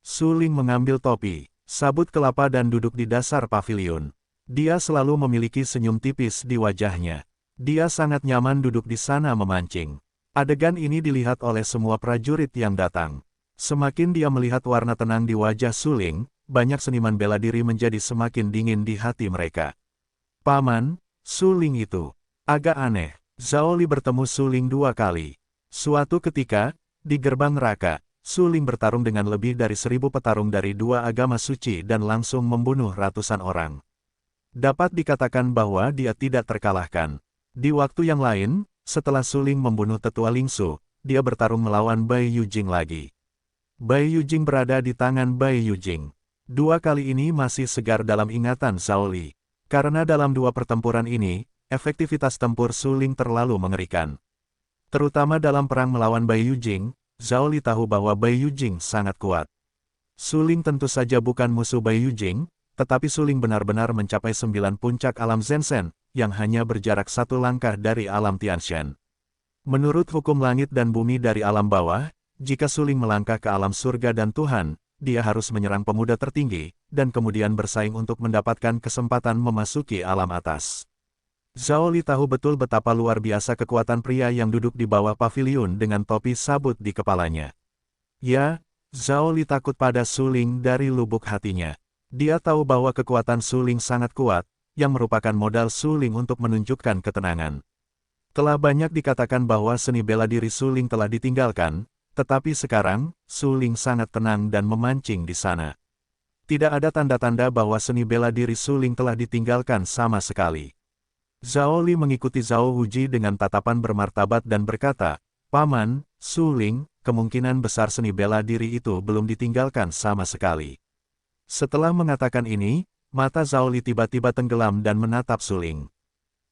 [SPEAKER 1] Suling mengambil topi, sabut kelapa dan duduk di dasar paviliun. Dia selalu memiliki senyum tipis di wajahnya. Dia sangat nyaman duduk di sana memancing. Adegan ini dilihat oleh semua prajurit yang datang. Semakin dia melihat warna tenang di wajah Suling, banyak seniman bela diri menjadi semakin dingin di hati mereka. Paman, Suling itu agak aneh. Zhao Li bertemu Suling 2 kali. Suatu ketika, di gerbang neraka, Suling bertarung dengan lebih dari 1000 petarung dari 2 agama suci dan langsung membunuh ratusan orang. Dapat dikatakan bahwa dia tidak terkalahkan. Di waktu yang lain, setelah Suling membunuh tetua Lingsu, dia bertarung melawan Bai Yujing lagi. Bai Yujing berada di tangan Bai Yujing. 2 kali ini masih segar dalam ingatan Zhao Li. Karena dalam 2 pertempuran ini, efektivitas tempur Suling terlalu mengerikan. Terutama dalam perang melawan Bai Yujing, Zhao Li tahu bahwa Bai Yujing sangat kuat. Suling tentu saja bukan musuh Bai Yujing, tetapi Suling benar-benar mencapai 9 puncak alam Zenshen, yang hanya berjarak 1 langkah dari alam Tianshan. Menurut hukum langit dan bumi dari alam bawah, jika Suling melangkah ke alam surga dan Tuhan, dia harus menyerang pemuda tertinggi, dan kemudian bersaing untuk mendapatkan kesempatan memasuki alam atas. Zhao Li tahu betul betapa luar biasa kekuatan pria yang duduk di bawah paviliun dengan topi sabut di kepalanya. Ya, Zhao Li takut pada Suling dari lubuk hatinya. Dia tahu bahwa kekuatan Suling sangat kuat, yang merupakan modal Suling untuk menunjukkan ketenangan. Telah banyak dikatakan bahwa seni bela diri Suling telah ditinggalkan, tetapi sekarang, Suling sangat tenang dan memancing di sana. Tidak ada tanda-tanda bahwa seni bela diri Suling telah ditinggalkan sama sekali. Zhao Li mengikuti Zhao Huji dengan tatapan bermartabat dan berkata, Paman, Suling, kemungkinan besar seni bela diri itu belum ditinggalkan sama sekali. Setelah mengatakan ini, mata Zhao Li tiba-tiba tenggelam dan menatap Suling.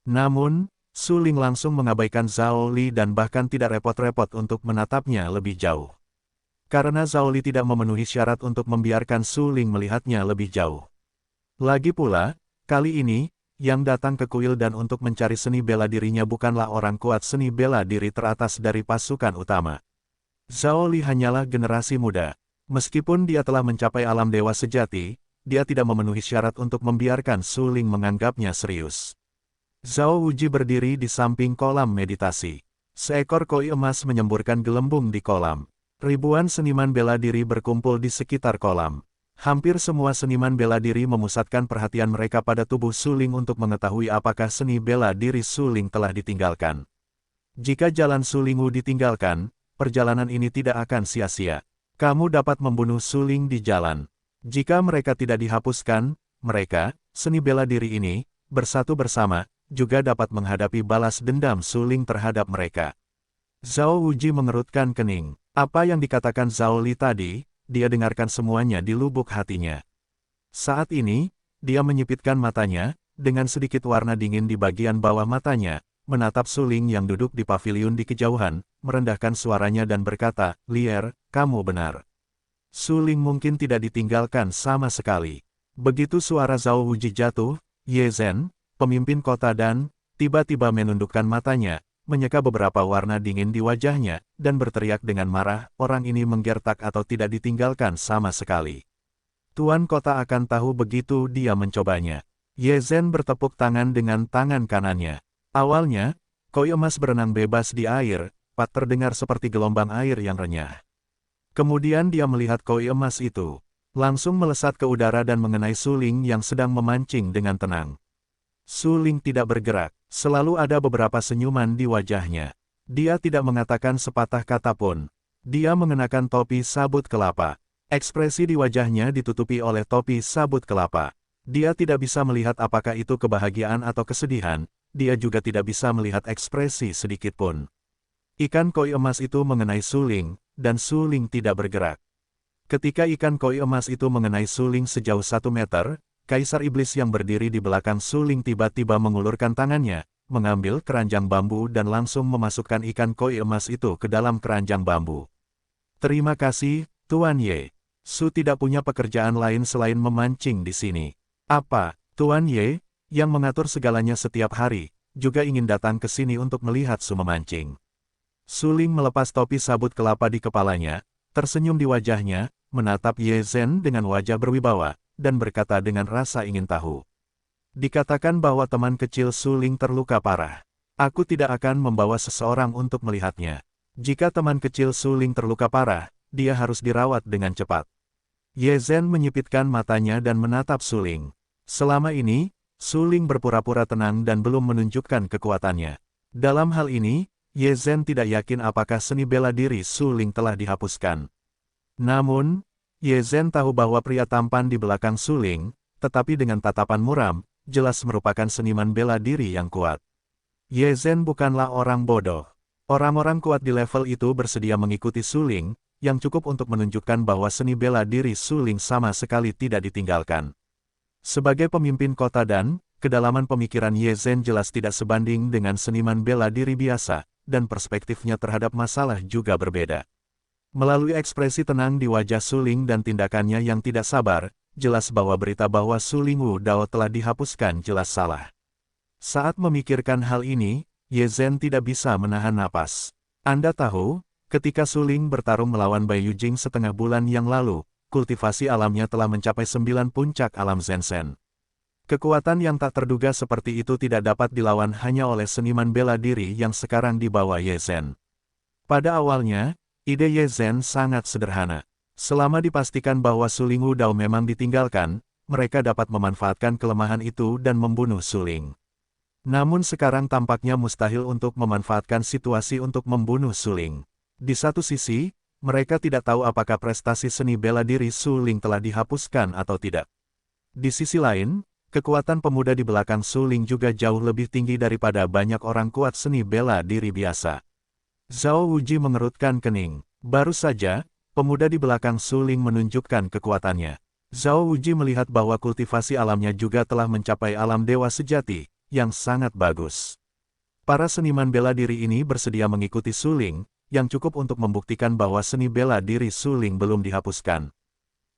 [SPEAKER 1] Namun, Su Ling langsung mengabaikan Zhao Li dan bahkan tidak repot-repot untuk menatapnya lebih jauh. Karena Zhao Li tidak memenuhi syarat untuk membiarkan Su Ling melihatnya lebih jauh. Lagi pula, kali ini, yang datang ke kuil dan untuk mencari seni bela dirinya bukanlah orang kuat seni bela diri teratas dari pasukan utama. Zhao Li hanyalah generasi muda. Meskipun dia telah mencapai alam dewa sejati, dia tidak memenuhi syarat untuk membiarkan Su Ling menganggapnya serius. Zhao Wuji berdiri di samping kolam meditasi. Seekor koi emas menyemburkan gelembung di kolam. Ribuan seniman bela diri berkumpul di sekitar kolam. Hampir semua seniman bela diri memusatkan perhatian mereka pada tubuh Su Ling untuk mengetahui apakah seni bela diri Su Ling telah ditinggalkan. Jika jalan Su Ling Wu ditinggalkan, perjalanan ini tidak akan sia-sia. Kamu dapat membunuh Su Ling di jalan. Jika mereka tidak dihapuskan, mereka, seni bela diri ini, bersatu bersama, juga dapat menghadapi balas dendam Su Ling terhadap mereka. Zhao Wuji mengerutkan kening. Apa yang dikatakan Zhao Li tadi, dia dengarkan semuanya di lubuk hatinya. Saat ini, dia menyipitkan matanya, dengan sedikit warna dingin di bagian bawah matanya, menatap Su Ling yang duduk di paviliun di kejauhan, merendahkan suaranya dan berkata, "Lier, kamu benar. Su Ling mungkin tidak ditinggalkan sama sekali." Begitu suara Zhao Wuji jatuh, Ye Zhen, pemimpin kota dan, tiba-tiba menundukkan matanya, menyeka beberapa warna dingin di wajahnya, dan berteriak dengan marah, orang ini menggertak atau tidak ditinggalkan sama sekali. Tuan kota akan tahu begitu dia mencobanya. Ye Zhen bertepuk tangan dengan tangan kanannya. Awalnya, koi emas berenang bebas di air, terdengar seperti gelombang air yang renyah. Kemudian dia melihat koi emas itu, langsung melesat ke udara dan mengenai Su Ling yang sedang memancing dengan tenang. Su Ling tidak bergerak, selalu ada beberapa senyuman di wajahnya. Dia tidak mengatakan sepatah kata pun. Dia mengenakan topi sabut kelapa. Ekspresi di wajahnya ditutupi oleh topi sabut kelapa. Dia tidak bisa melihat apakah itu kebahagiaan atau kesedihan. Dia juga tidak bisa melihat ekspresi sedikit pun. Ikan koi emas itu mengenai Su Ling, dan Su Ling tidak bergerak. Ketika ikan koi emas itu mengenai Su Ling sejauh 1 meter, Kaisar Iblis yang berdiri di belakang Su Ling tiba-tiba mengulurkan tangannya, mengambil keranjang bambu dan langsung memasukkan ikan koi emas itu ke dalam keranjang bambu. "Terima kasih, Tuan Ye. Su tidak punya pekerjaan lain selain memancing di sini." "Apa, Tuan Ye, yang mengatur segalanya setiap hari, juga ingin datang ke sini untuk melihat Su memancing?" Su Ling melepas topi sabut kelapa di kepalanya, tersenyum di wajahnya, menatap Ye Zhen dengan wajah berwibawa, dan berkata dengan rasa ingin tahu. "Dikatakan bahwa teman kecil Su Ling terluka parah. Aku tidak akan membawa seseorang untuk melihatnya. Jika teman kecil Su Ling terluka parah, dia harus dirawat dengan cepat." Ye Zhen menyipitkan matanya dan menatap Su Ling. Selama ini, Su Ling berpura-pura tenang dan belum menunjukkan kekuatannya. Dalam hal ini, Ye Zhen tidak yakin apakah seni bela diri Su Ling telah dihapuskan. Namun, Ye Zhen tahu bahwa pria tampan di belakang Su Ling, tetapi dengan tatapan muram, jelas merupakan seniman bela diri yang kuat. Ye Zhen bukanlah orang bodoh. Orang-orang kuat di level itu bersedia mengikuti Su Ling, yang cukup untuk menunjukkan bahwa seni bela diri Su Ling sama sekali tidak ditinggalkan. Sebagai pemimpin kota dan, kedalaman pemikiran Ye Zhen jelas tidak sebanding dengan seniman bela diri biasa, dan perspektifnya terhadap masalah juga berbeda. Melalui ekspresi tenang di wajah Su Ling dan tindakannya yang tidak sabar, jelas bahwa berita bahwa Su Ling Wu Dao telah dihapuskan jelas salah. Saat memikirkan hal ini, Ye Zhen tidak bisa menahan napas. Anda tahu, ketika Su Ling bertarung melawan Bai Yujing setengah bulan yang lalu, kultivasi alamnya telah mencapai 9 puncak alam Zenshen. Kekuatan yang tak terduga seperti itu tidak dapat dilawan hanya oleh seniman bela diri yang sekarang dibawa Ye Zhen. Pada awalnya, ide Ye Zhen sangat sederhana. Selama dipastikan bahwa Su Ling Wu Dao memang ditinggalkan, mereka dapat memanfaatkan kelemahan itu dan membunuh Su Ling. Namun sekarang tampaknya mustahil untuk memanfaatkan situasi untuk membunuh Su Ling. Di satu sisi, mereka tidak tahu apakah prestasi seni bela diri Su Ling telah dihapuskan atau tidak. Di sisi lain, kekuatan pemuda di belakang Su Ling juga jauh lebih tinggi daripada banyak orang kuat seni bela diri biasa. Zhao Wuji mengerutkan kening. Baru saja, pemuda di belakang Su Ling menunjukkan kekuatannya. Zhao Wuji melihat bahwa kultivasi alamnya juga telah mencapai alam dewa sejati, yang sangat bagus. Para seniman bela diri ini bersedia mengikuti Suling, yang cukup untuk membuktikan bahwa seni bela diri Suling belum dihapuskan.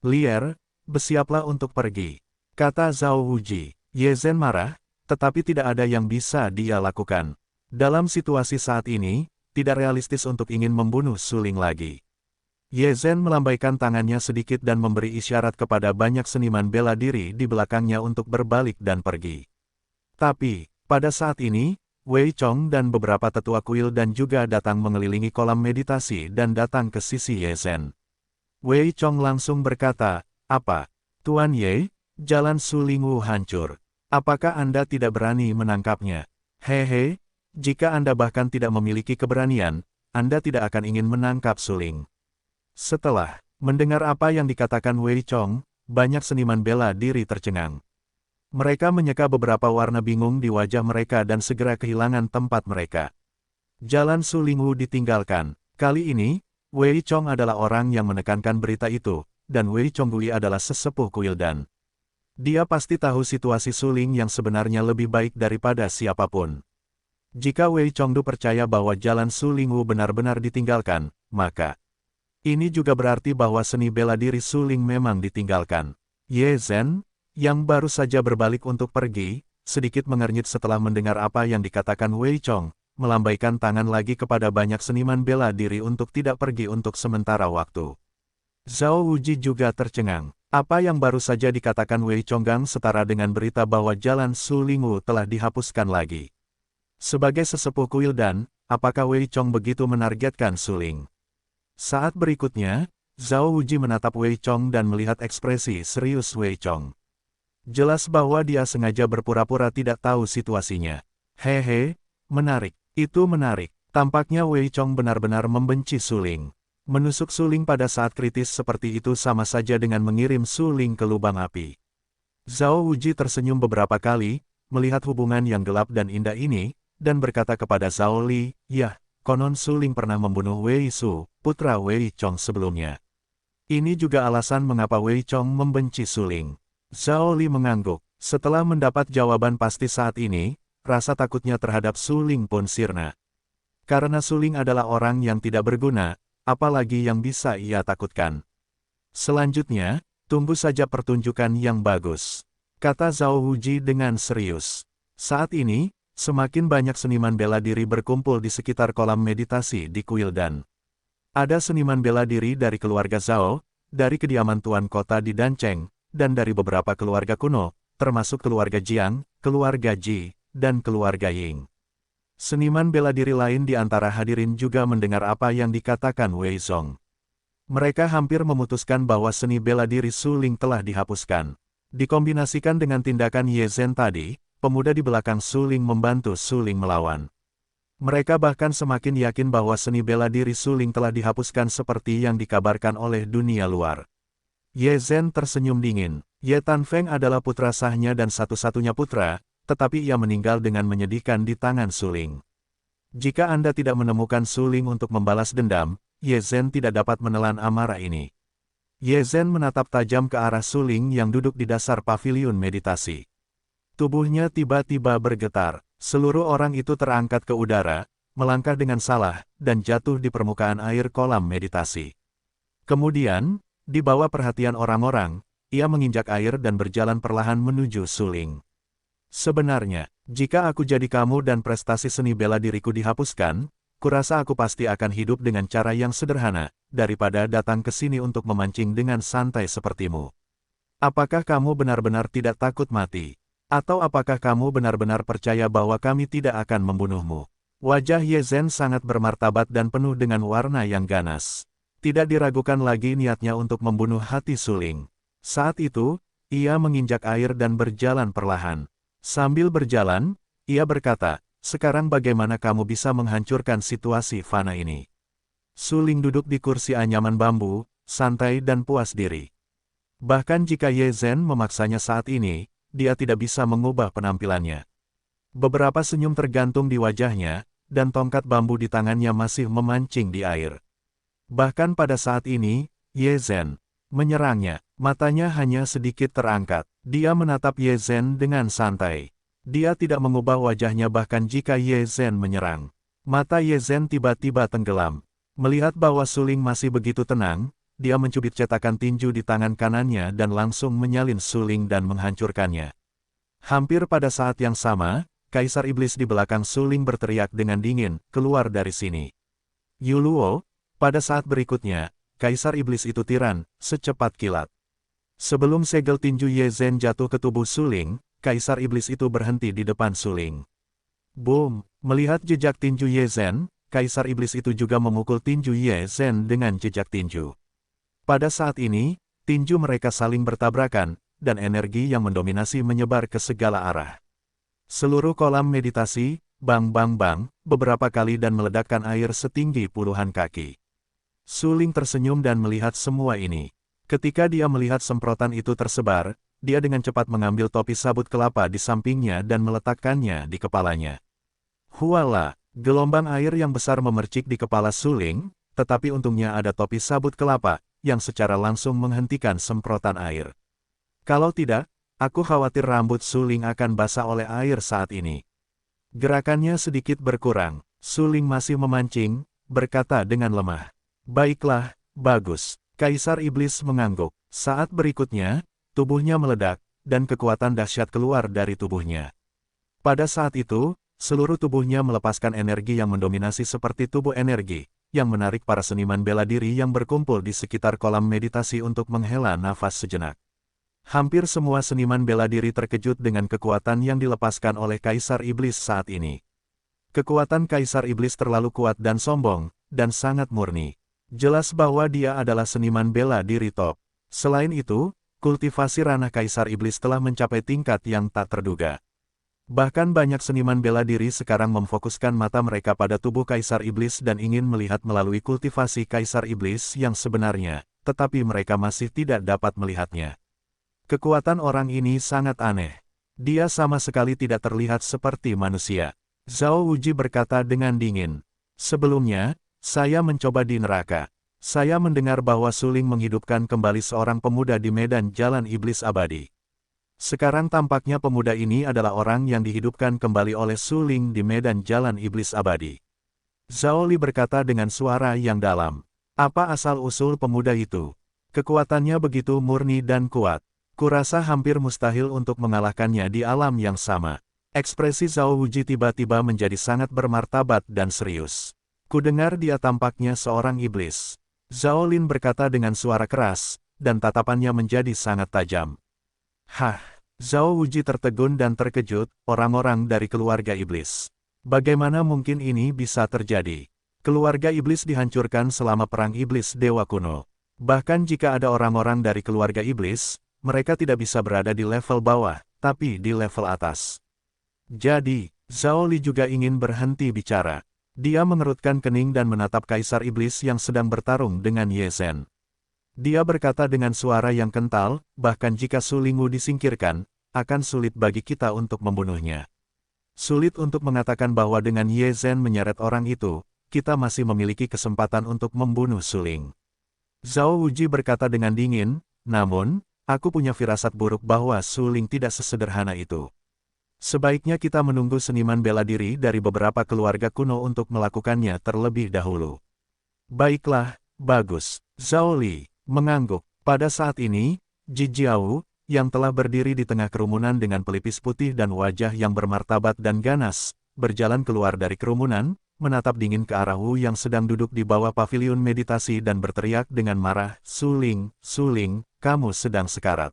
[SPEAKER 1] Lier, bersiaplah untuk pergi, kata Zhao Wuji. Ye Zhen marah, tetapi tidak ada yang bisa dia lakukan. Dalam situasi saat ini, tidak realistis untuk ingin membunuh Suling lagi. Ye Zhen melambaikan tangannya sedikit dan memberi isyarat kepada banyak seniman bela diri di belakangnya untuk berbalik dan pergi. Tapi, pada saat ini, Wei Chong dan beberapa tetua kuil dan juga datang mengelilingi kolam meditasi dan datang ke sisi Ye Zhen. Wei Chong langsung berkata, "Apa, Tuan Ye, jalan Suling Wu hancur. Apakah Anda tidak berani menangkapnya? Hehe, jika Anda bahkan tidak memiliki keberanian, Anda tidak akan ingin menangkap Suling." Setelah mendengar apa yang dikatakan Wei Chong, banyak seniman bela diri tercengang. Mereka menyeka beberapa warna bingung di wajah mereka dan segera kehilangan tempat mereka. Jalan Suling Wu ditinggalkan. Kali ini, Wei Chong adalah orang yang menekankan berita itu, dan Wei Chonggui adalah sesepuh kuil dan dia pasti tahu situasi Suling yang sebenarnya lebih baik daripada siapapun. Jika Wei Chongdu percaya bahwa jalan Suling Wu benar-benar ditinggalkan, maka ini juga berarti bahwa seni bela diri Suling memang ditinggalkan. Ye Zhen, yang baru saja berbalik untuk pergi, sedikit mengernyit setelah mendengar apa yang dikatakan Wei Chong, melambaikan tangan lagi kepada banyak seniman bela diri untuk tidak pergi untuk sementara waktu. Zhao Wuji juga tercengang. Apa yang baru saja dikatakan Wei Chonggang setara dengan berita bahwa jalan Suling Wu telah dihapuskan lagi. Sebagai sesepuh kuil dan, apakah Wei Chong begitu menargetkan Suling? Saat berikutnya, Zhao Wuji menatap Wei Chong dan melihat ekspresi serius Wei Chong. Jelas bahwa dia sengaja berpura-pura tidak tahu situasinya. Hehe, menarik, itu menarik. Tampaknya Wei Chong benar-benar membenci Suling. Menusuk Suling pada saat kritis seperti itu sama saja dengan mengirim Suling ke lubang api. Zhao Wuji tersenyum beberapa kali, melihat hubungan yang gelap dan indah ini, dan berkata kepada Zhao Li, "Yah, konon Suling pernah membunuh Wei Su, putra Wei Chong sebelumnya. Ini juga alasan mengapa Wei Chong membenci Suling." Zhao Li mengangguk. Setelah mendapat jawaban pasti saat ini, rasa takutnya terhadap Suling pun sirna. Karena Suling adalah orang yang tidak berguna, apalagi yang bisa ia takutkan. Selanjutnya, tunggu saja pertunjukan yang bagus, kata Zhao Wuji dengan serius. Saat ini, semakin banyak seniman bela diri berkumpul di sekitar kolam meditasi di kuil dan ada seniman bela diri dari keluarga Zhao, dari kediaman tuan kota di Dancheng, dan dari beberapa keluarga kuno, termasuk keluarga Jiang, keluarga Ji, dan keluarga Ying. Seniman bela diri lain di antara hadirin juga mendengar apa yang dikatakan Wei Zong. Mereka hampir memutuskan bahwa seni bela diri Suling telah dihapuskan. Dikombinasikan dengan tindakan Ye Zhen tadi, pemuda di belakang Suling membantu Suling melawan. Mereka bahkan semakin yakin bahwa seni bela diri Suling telah dihapuskan seperti yang dikabarkan oleh dunia luar. Ye Zhen tersenyum dingin. Ye Tanfeng adalah putra sahnya dan satu-satunya putra, tetapi ia meninggal dengan menyedihkan di tangan Suling. Jika Anda tidak menemukan Suling untuk membalas dendam, Ye Zhen tidak dapat menelan amarah ini. Ye Zhen menatap tajam ke arah Suling yang duduk di dasar paviliun meditasi. Tubuhnya tiba-tiba bergetar. Seluruh orang itu terangkat ke udara, melangkah dengan salah, dan jatuh di permukaan air kolam meditasi. Kemudian, di bawah perhatian orang-orang, ia menginjak air dan berjalan perlahan menuju Suling. Sebenarnya, jika aku jadi kamu dan prestasi seni bela diriku dihapuskan, kurasa aku pasti akan hidup dengan cara yang sederhana, daripada datang ke sini untuk memancing dengan santai sepertimu. Apakah kamu benar-benar tidak takut mati? Atau apakah kamu benar-benar percaya bahwa kami tidak akan membunuhmu? Wajah Ye Zhen sangat bermartabat dan penuh dengan warna yang ganas. Tidak diragukan lagi niatnya untuk membunuh hati Suling. Saat itu, ia menginjak air dan berjalan perlahan. Sambil berjalan, ia berkata, "Sekarang bagaimana kamu bisa menghancurkan situasi fana ini?" Suling duduk di kursi anyaman bambu, santai dan puas diri. Bahkan jika Ye Zhen memaksanya saat ini, dia tidak bisa mengubah penampilannya. Beberapa senyum tergantung di wajahnya, dan tongkat bambu di tangannya masih memancing di air. Bahkan pada saat ini, Ye Zhen menyerangnya, matanya hanya sedikit terangkat. Dia menatap Ye Zhen dengan santai. Dia tidak mengubah wajahnya bahkan jika Ye Zhen menyerang. Mata Ye Zhen tiba-tiba tenggelam. Melihat bahwa Su Ling masih begitu tenang, dia mencubit cetakan tinju di tangan kanannya dan langsung menyalin Su Ling dan menghancurkannya. Hampir pada saat yang sama, Kaisar Iblis di belakang Su Ling berteriak dengan dingin, "Keluar dari sini!" Yu Luo, pada saat berikutnya, Kaisar Iblis itu tiran, secepat kilat. Sebelum segel tinju Ye Zhen jatuh ke tubuh Su Ling, Kaisar Iblis itu berhenti di depan Su Ling. Boom! Melihat jejak tinju Ye Zhen, Kaisar Iblis itu juga memukul tinju Ye Zhen dengan jejak tinju. Pada saat ini, tinju mereka saling bertabrakan, dan energi yang mendominasi menyebar ke segala arah. Seluruh kolam meditasi, bang bang bang, beberapa kali dan meledakkan air setinggi puluhan kaki. Su Ling tersenyum dan melihat semua ini. Ketika dia melihat semprotan itu tersebar, dia dengan cepat mengambil topi sabut kelapa di sampingnya dan meletakkannya di kepalanya. Huala, gelombang air yang besar memercik di kepala Su Ling, tetapi untungnya ada topi sabut kelapa, yang secara langsung menghentikan semprotan air. Kalau tidak, aku khawatir rambut Su Ling akan basah oleh air saat ini. Gerakannya sedikit berkurang, Su Ling masih memancing, berkata dengan lemah. Baiklah, bagus. Kaisar Iblis mengangguk. Saat berikutnya, tubuhnya meledak, dan kekuatan dahsyat keluar dari tubuhnya. Pada saat itu, seluruh tubuhnya melepaskan energi yang mendominasi seperti tubuh energi, yang menarik para seniman bela diri yang berkumpul di sekitar kolam meditasi untuk menghela nafas sejenak. Hampir semua seniman bela diri terkejut dengan kekuatan yang dilepaskan oleh Kaisar Iblis saat ini. Kekuatan Kaisar Iblis terlalu kuat dan sombong, dan sangat murni. Jelas bahwa dia adalah seniman bela diri top. Selain itu, kultivasi ranah Kaisar Iblis telah mencapai tingkat yang tak terduga. Bahkan banyak seniman bela diri sekarang memfokuskan mata mereka pada tubuh Kaisar Iblis dan ingin melihat melalui kultivasi Kaisar Iblis yang sebenarnya, tetapi mereka masih tidak dapat melihatnya. Kekuatan orang ini sangat aneh. Dia sama sekali tidak terlihat seperti manusia. Zhao Wuji berkata dengan dingin. Sebelumnya, saya mencoba di neraka. Saya mendengar bahwa Su Ling menghidupkan kembali seorang pemuda di medan jalan iblis abadi. Sekarang tampaknya pemuda ini adalah orang yang dihidupkan kembali oleh Su Ling di medan jalan iblis abadi. Zhao Li berkata dengan suara yang dalam. Apa asal-usul pemuda itu? Kekuatannya begitu murni dan kuat. Kurasa hampir mustahil untuk mengalahkannya di alam yang sama. Ekspresi Zhao Wuji tiba-tiba menjadi sangat bermartabat dan serius. Kudengar dia tampaknya seorang iblis. Zhao Lin berkata dengan suara keras, dan tatapannya menjadi sangat tajam. Hah, Zhao Wuji tertegun dan terkejut, orang-orang dari keluarga iblis. Bagaimana mungkin ini bisa terjadi? Keluarga iblis dihancurkan selama perang iblis dewa kuno. Bahkan jika ada orang-orang dari keluarga iblis, mereka tidak bisa berada di level bawah, tapi di level atas. Jadi, Zhao Li juga ingin berhenti bicara. Dia mengerutkan kening dan menatap Kaisar Iblis yang sedang bertarung dengan Ye Zhen. Dia berkata dengan suara yang kental, bahkan jika Su Lingwu disingkirkan, akan sulit bagi kita untuk membunuhnya. Sulit untuk mengatakan bahwa dengan Ye Zhen menyeret orang itu, kita masih memiliki kesempatan untuk membunuh Su Ling. Zhao Wuji berkata dengan dingin, namun, aku punya firasat buruk bahwa Su Ling tidak sesederhana itu. Sebaiknya kita menunggu seniman bela diri dari beberapa keluarga kuno untuk melakukannya terlebih dahulu. Baiklah, bagus. Zhao Li mengangguk. Pada saat ini, Ji Jiao, yang telah berdiri di tengah kerumunan dengan pelipis putih dan wajah yang bermartabat dan ganas, berjalan keluar dari kerumunan, menatap dingin ke arah Wu yang sedang duduk di bawah paviliun meditasi dan berteriak dengan marah, Su Ling, kamu sedang sekarat.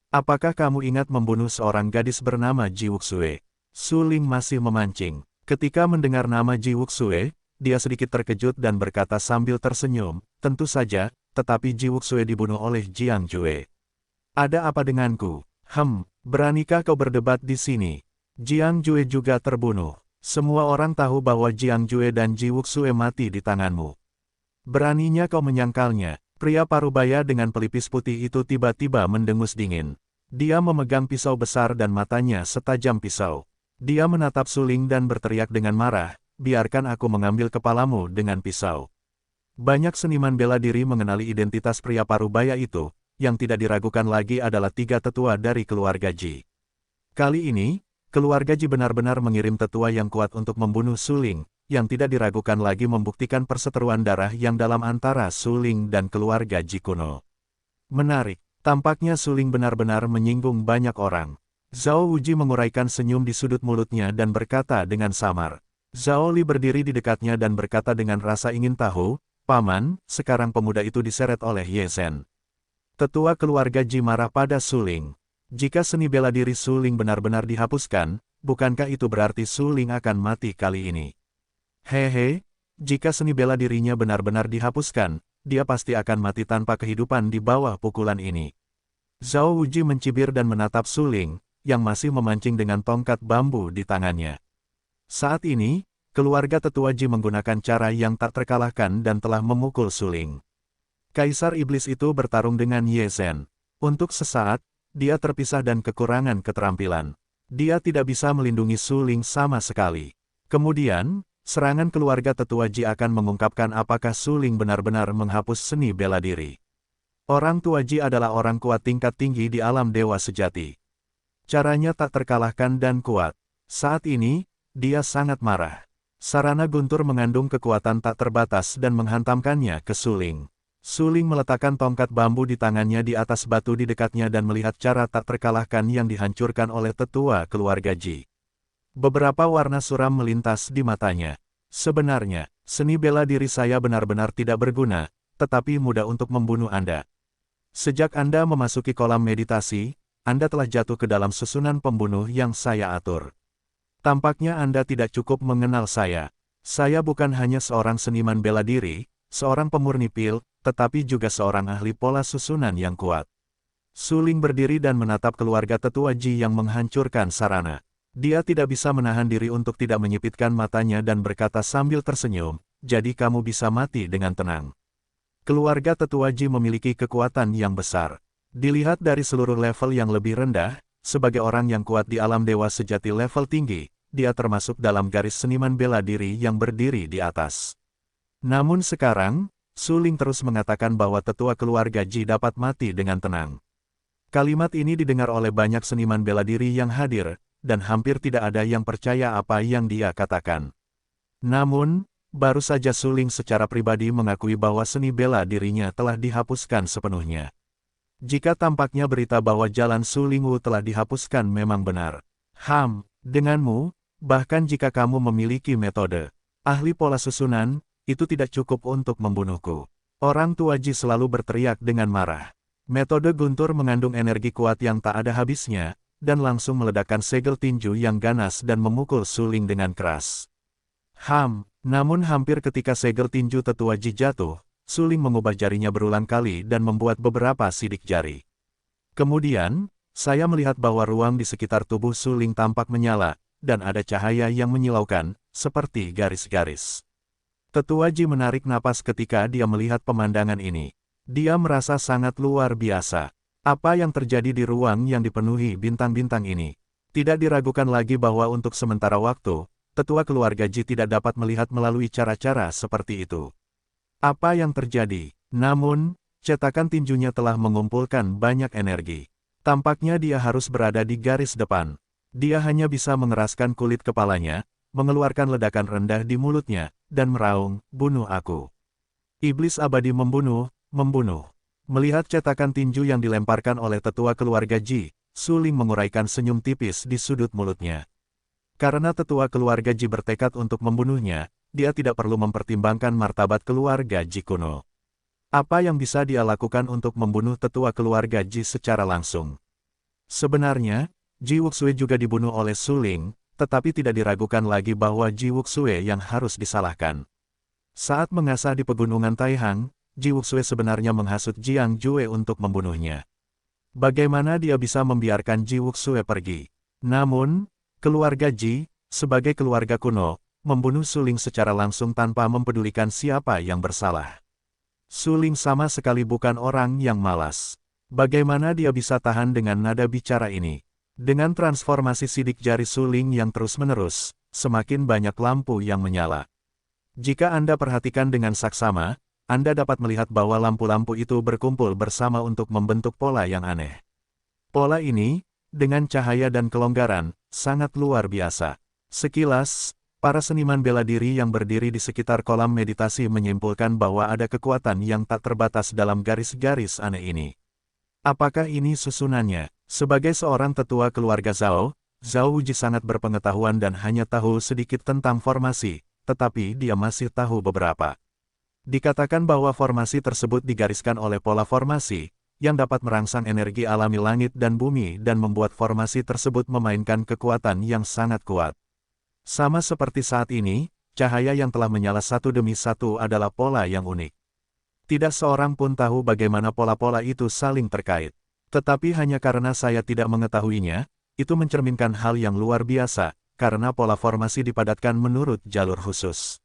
[SPEAKER 1] Apakah kamu ingat membunuh seorang gadis bernama Ji Wuxue? Su Ling masih memancing. Ketika mendengar nama Ji Wuxue, dia sedikit terkejut dan berkata sambil tersenyum, tentu saja, tetapi Ji Wuxue dibunuh oleh Jiang Jue. Ada apa denganku? Beranikah kau berdebat di sini? Jiang Jue juga terbunuh. Semua orang tahu bahwa Jiang Jue dan Ji Wuxue mati di tanganmu. Beraninya kau menyangkalnya. Pria parubaya dengan pelipis putih itu tiba-tiba mendengus dingin. Dia memegang pisau besar dan matanya setajam pisau. Dia menatap Su Ling dan berteriak dengan marah, biarkan aku mengambil kepalamu dengan pisau. Banyak seniman bela diri mengenali identitas pria parubaya itu, yang tidak diragukan lagi adalah tiga tetua dari keluarga Ji. Kali ini, keluarga Ji benar-benar mengirim tetua yang kuat untuk membunuh Suling, yang tidak diragukan lagi membuktikan perseteruan darah yang dalam antara Suling dan keluarga Ji kuno. Menarik, tampaknya Suling benar-benar menyinggung banyak orang. Zhao Wuji menguraikan senyum di sudut mulutnya dan berkata dengan samar. Zhao Li berdiri di dekatnya dan berkata dengan rasa ingin tahu, "Paman, sekarang pemuda itu diseret oleh Ye Zhen." Tetua keluarga Ji marah pada Suling. Jika seni bela diri Suling benar-benar dihapuskan, bukankah itu berarti Suling akan mati kali ini? Hehe, jika seni bela dirinya benar-benar dihapuskan, dia pasti akan mati tanpa kehidupan di bawah pukulan ini. Zhao Wuji mencibir dan menatap Suling, yang masih memancing dengan tongkat bambu di tangannya. Saat ini, keluarga tetua Ji menggunakan cara yang tak terkalahkan dan telah memukul Suling. Kaisar Iblis itu bertarung dengan Ye Zhen. Untuk sesaat, dia terpisah dan kekurangan keterampilan. Dia tidak bisa melindungi Suling sama sekali. Kemudian, serangan keluarga tetua Ji akan mengungkapkan apakah Suling benar-benar menghapus seni bela diri. Orang tua Ji adalah orang kuat tingkat tinggi di alam dewa sejati. Caranya tak terkalahkan dan kuat. Saat ini, dia sangat marah. Sarana guntur mengandung kekuatan tak terbatas dan menghantamkannya ke Suling. Suling meletakkan tongkat bambu di tangannya di atas batu di dekatnya dan melihat cara tak terkalahkan yang dihancurkan oleh tetua keluarga Ji. Beberapa warna suram melintas di matanya. Sebenarnya, seni bela diri saya benar-benar tidak berguna, tetapi mudah untuk membunuh Anda. Sejak Anda memasuki kolam meditasi, Anda telah jatuh ke dalam susunan pembunuh yang saya atur. Tampaknya Anda tidak cukup mengenal saya. Saya bukan hanya seorang seniman bela diri, seorang pemurni pil, tetapi juga seorang ahli pola susunan yang kuat. Suling berdiri dan menatap keluarga tetua Ji yang menghancurkan sarana. Dia tidak bisa menahan diri untuk tidak menyipitkan matanya dan berkata sambil tersenyum, "Jadi kamu bisa mati dengan tenang." Keluarga tetua Ji memiliki kekuatan yang besar. Dilihat dari seluruh level yang lebih rendah, sebagai orang yang kuat di alam dewa sejati level tinggi, dia termasuk dalam garis seniman bela diri yang berdiri di atas. Namun sekarang, Suling terus mengatakan bahwa tetua keluarga Ji dapat mati dengan tenang. Kalimat ini didengar oleh banyak seniman bela diri yang hadir, dan hampir tidak ada yang percaya apa yang dia katakan. Namun, baru saja Suling secara pribadi mengakui bahwa seni bela dirinya telah dihapuskan sepenuhnya. Jika tampaknya berita bahwa jalan Suling Wu telah dihapuskan memang benar. Denganmu, bahkan jika kamu memiliki metode ahli pola susunan, itu tidak cukup untuk membunuhku. Orang tua Ji selalu berteriak dengan marah. Metode guntur mengandung energi kuat yang tak ada habisnya, dan langsung meledakkan segel tinju yang ganas dan memukul Suling dengan keras. Namun hampir ketika segel tinju tetua Ji jatuh, Suling mengubah jarinya berulang kali dan membuat beberapa sidik jari. Kemudian, saya melihat bahwa ruang di sekitar tubuh Suling tampak menyala, dan ada cahaya yang menyilaukan, seperti garis-garis. Tetua Ji menarik napas ketika dia melihat pemandangan ini. Dia merasa sangat luar biasa. Apa yang terjadi di ruang yang dipenuhi bintang-bintang ini? Tidak diragukan lagi bahwa untuk sementara waktu, tetua keluarga Ji tidak dapat melihat melalui cara-cara seperti itu. Apa yang terjadi? Namun, cetakan tinjunya telah mengumpulkan banyak energi. Tampaknya dia harus berada di garis depan. Dia hanya bisa mengeraskan kulit kepalanya, mengeluarkan ledakan rendah di mulutnya, dan meraung, "Bunuh aku." Iblis abadi membunuh. Melihat cetakan tinju yang dilemparkan oleh tetua keluarga Ji, Suling menguraikan senyum tipis di sudut mulutnya. Karena tetua keluarga Ji bertekad untuk membunuhnya, dia tidak perlu mempertimbangkan martabat keluarga Ji kuno. Apa yang bisa dia lakukan untuk membunuh tetua keluarga Ji secara langsung? Sebenarnya, Ji Wuxue juga dibunuh oleh Suling, tetapi tidak diragukan lagi bahwa Ji Wuxue yang harus disalahkan. Saat mengasah di pegunungan Taihang, Ji Wuxue sebenarnya menghasut Jiang Jue untuk membunuhnya. Bagaimana dia bisa membiarkan Ji Wuxue pergi? Namun, keluarga Ji, sebagai keluarga kuno, membunuh Suling secara langsung tanpa mempedulikan siapa yang bersalah. Suling sama sekali bukan orang yang malas. Bagaimana dia bisa tahan dengan nada bicara ini? Dengan transformasi sidik jari Suling yang terus-menerus, semakin banyak lampu yang menyala. Jika Anda perhatikan dengan saksama, Anda dapat melihat bahwa lampu-lampu itu berkumpul bersama untuk membentuk pola yang aneh. Pola ini, dengan cahaya dan kelonggaran, sangat luar biasa. Sekilas, para seniman bela diri yang berdiri di sekitar kolam meditasi menyimpulkan bahwa ada kekuatan yang tak terbatas dalam garis-garis aneh ini. Apakah ini susunannya? Sebagai seorang tetua keluarga Zhao, Zhao Wuji sangat berpengetahuan dan hanya tahu sedikit tentang formasi, tetapi dia masih tahu beberapa. Dikatakan bahwa formasi tersebut digariskan oleh pola formasi, yang dapat merangsang energi alami langit dan bumi dan membuat formasi tersebut memainkan kekuatan yang sangat kuat. Sama seperti saat ini, cahaya yang telah menyala satu demi satu adalah pola yang unik. Tidak seorang pun tahu bagaimana pola-pola itu saling terkait. Tetapi hanya karena saya tidak mengetahuinya, itu mencerminkan hal yang luar biasa, karena pola formasi dipadatkan menurut jalur khusus.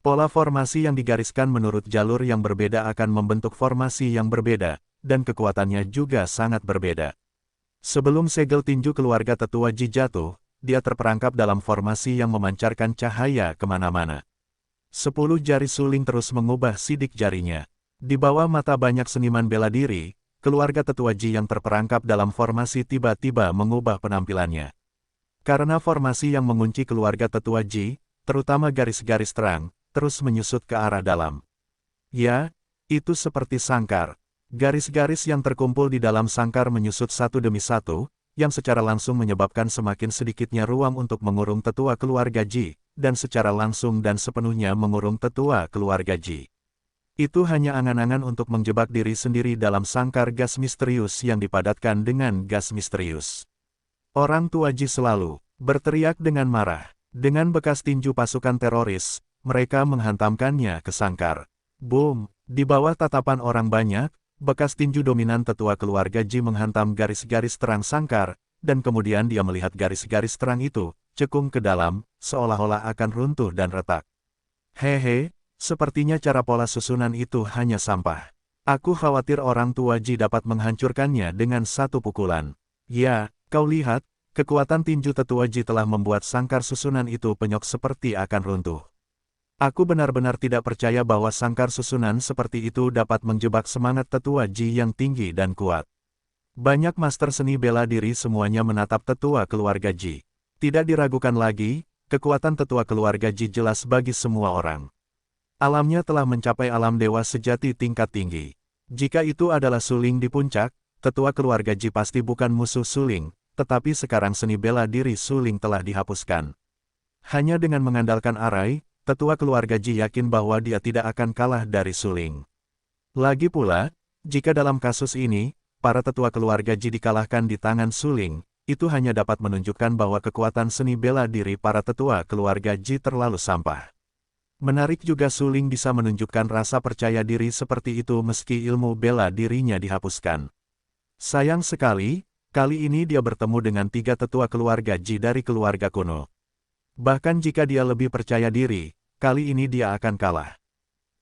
[SPEAKER 1] Pola formasi yang digariskan menurut jalur yang berbeda akan membentuk formasi yang berbeda, dan kekuatannya juga sangat berbeda. Sebelum segel tinju keluarga tetua Ji jatuh, dia terperangkap dalam formasi yang memancarkan cahaya kemana-mana. 10 jari suling terus mengubah sidik jarinya. Di bawah mata banyak seniman bela diri, keluarga tetua Ji yang terperangkap dalam formasi tiba-tiba mengubah penampilannya. Karena formasi yang mengunci keluarga tetua Ji, terutama garis-garis terang, terus menyusut ke arah dalam. Ya, itu seperti sangkar. Garis-garis yang terkumpul di dalam sangkar menyusut satu demi satu, yang secara langsung menyebabkan semakin sedikitnya ruang untuk mengurung tetua keluarga Ji, dan secara langsung dan sepenuhnya mengurung tetua keluarga Ji. Itu hanya angan-angan untuk menjebak diri sendiri dalam sangkar gas misterius yang dipadatkan dengan gas misterius. Orang tua Ji selalu berteriak dengan marah. Dengan bekas tinju pasukan teroris, mereka menghantamkannya ke sangkar. Boom! Di bawah tatapan orang banyak, bekas tinju dominan tetua keluarga Ji menghantam garis-garis terang sangkar, dan kemudian dia melihat garis-garis terang itu, cekung ke dalam, seolah-olah akan runtuh dan retak. Hehe, sepertinya cara pola susunan itu hanya sampah. Aku khawatir orang tua Ji dapat menghancurkannya dengan satu pukulan. Ya, kau lihat, kekuatan tinju tetua Ji telah membuat sangkar susunan itu penyok seperti akan runtuh. Aku benar-benar tidak percaya bahwa sangkar susunan seperti itu dapat menjebak semangat tetua Ji yang tinggi dan kuat. Banyak master seni bela diri semuanya menatap tetua keluarga Ji. Tidak diragukan lagi, kekuatan tetua keluarga Ji jelas bagi semua orang. Alamnya telah mencapai alam dewa sejati tingkat tinggi. Jika itu adalah suling di puncak, tetua keluarga Ji pasti bukan musuh suling, tetapi sekarang seni bela diri suling telah dihapuskan. Hanya dengan mengandalkan arai, tetua keluarga Ji yakin bahwa dia tidak akan kalah dari suling. Lagi pula, jika dalam kasus ini, para tetua keluarga Ji dikalahkan di tangan suling, itu hanya dapat menunjukkan bahwa kekuatan seni bela diri para tetua keluarga Ji terlalu sampah. Menarik juga suling bisa menunjukkan rasa percaya diri seperti itu meski ilmu bela dirinya dihapuskan. Sayang sekali, kali ini dia bertemu dengan 3 tetua keluarga Ji dari keluarga kuno. Bahkan jika dia lebih percaya diri, kali ini dia akan kalah.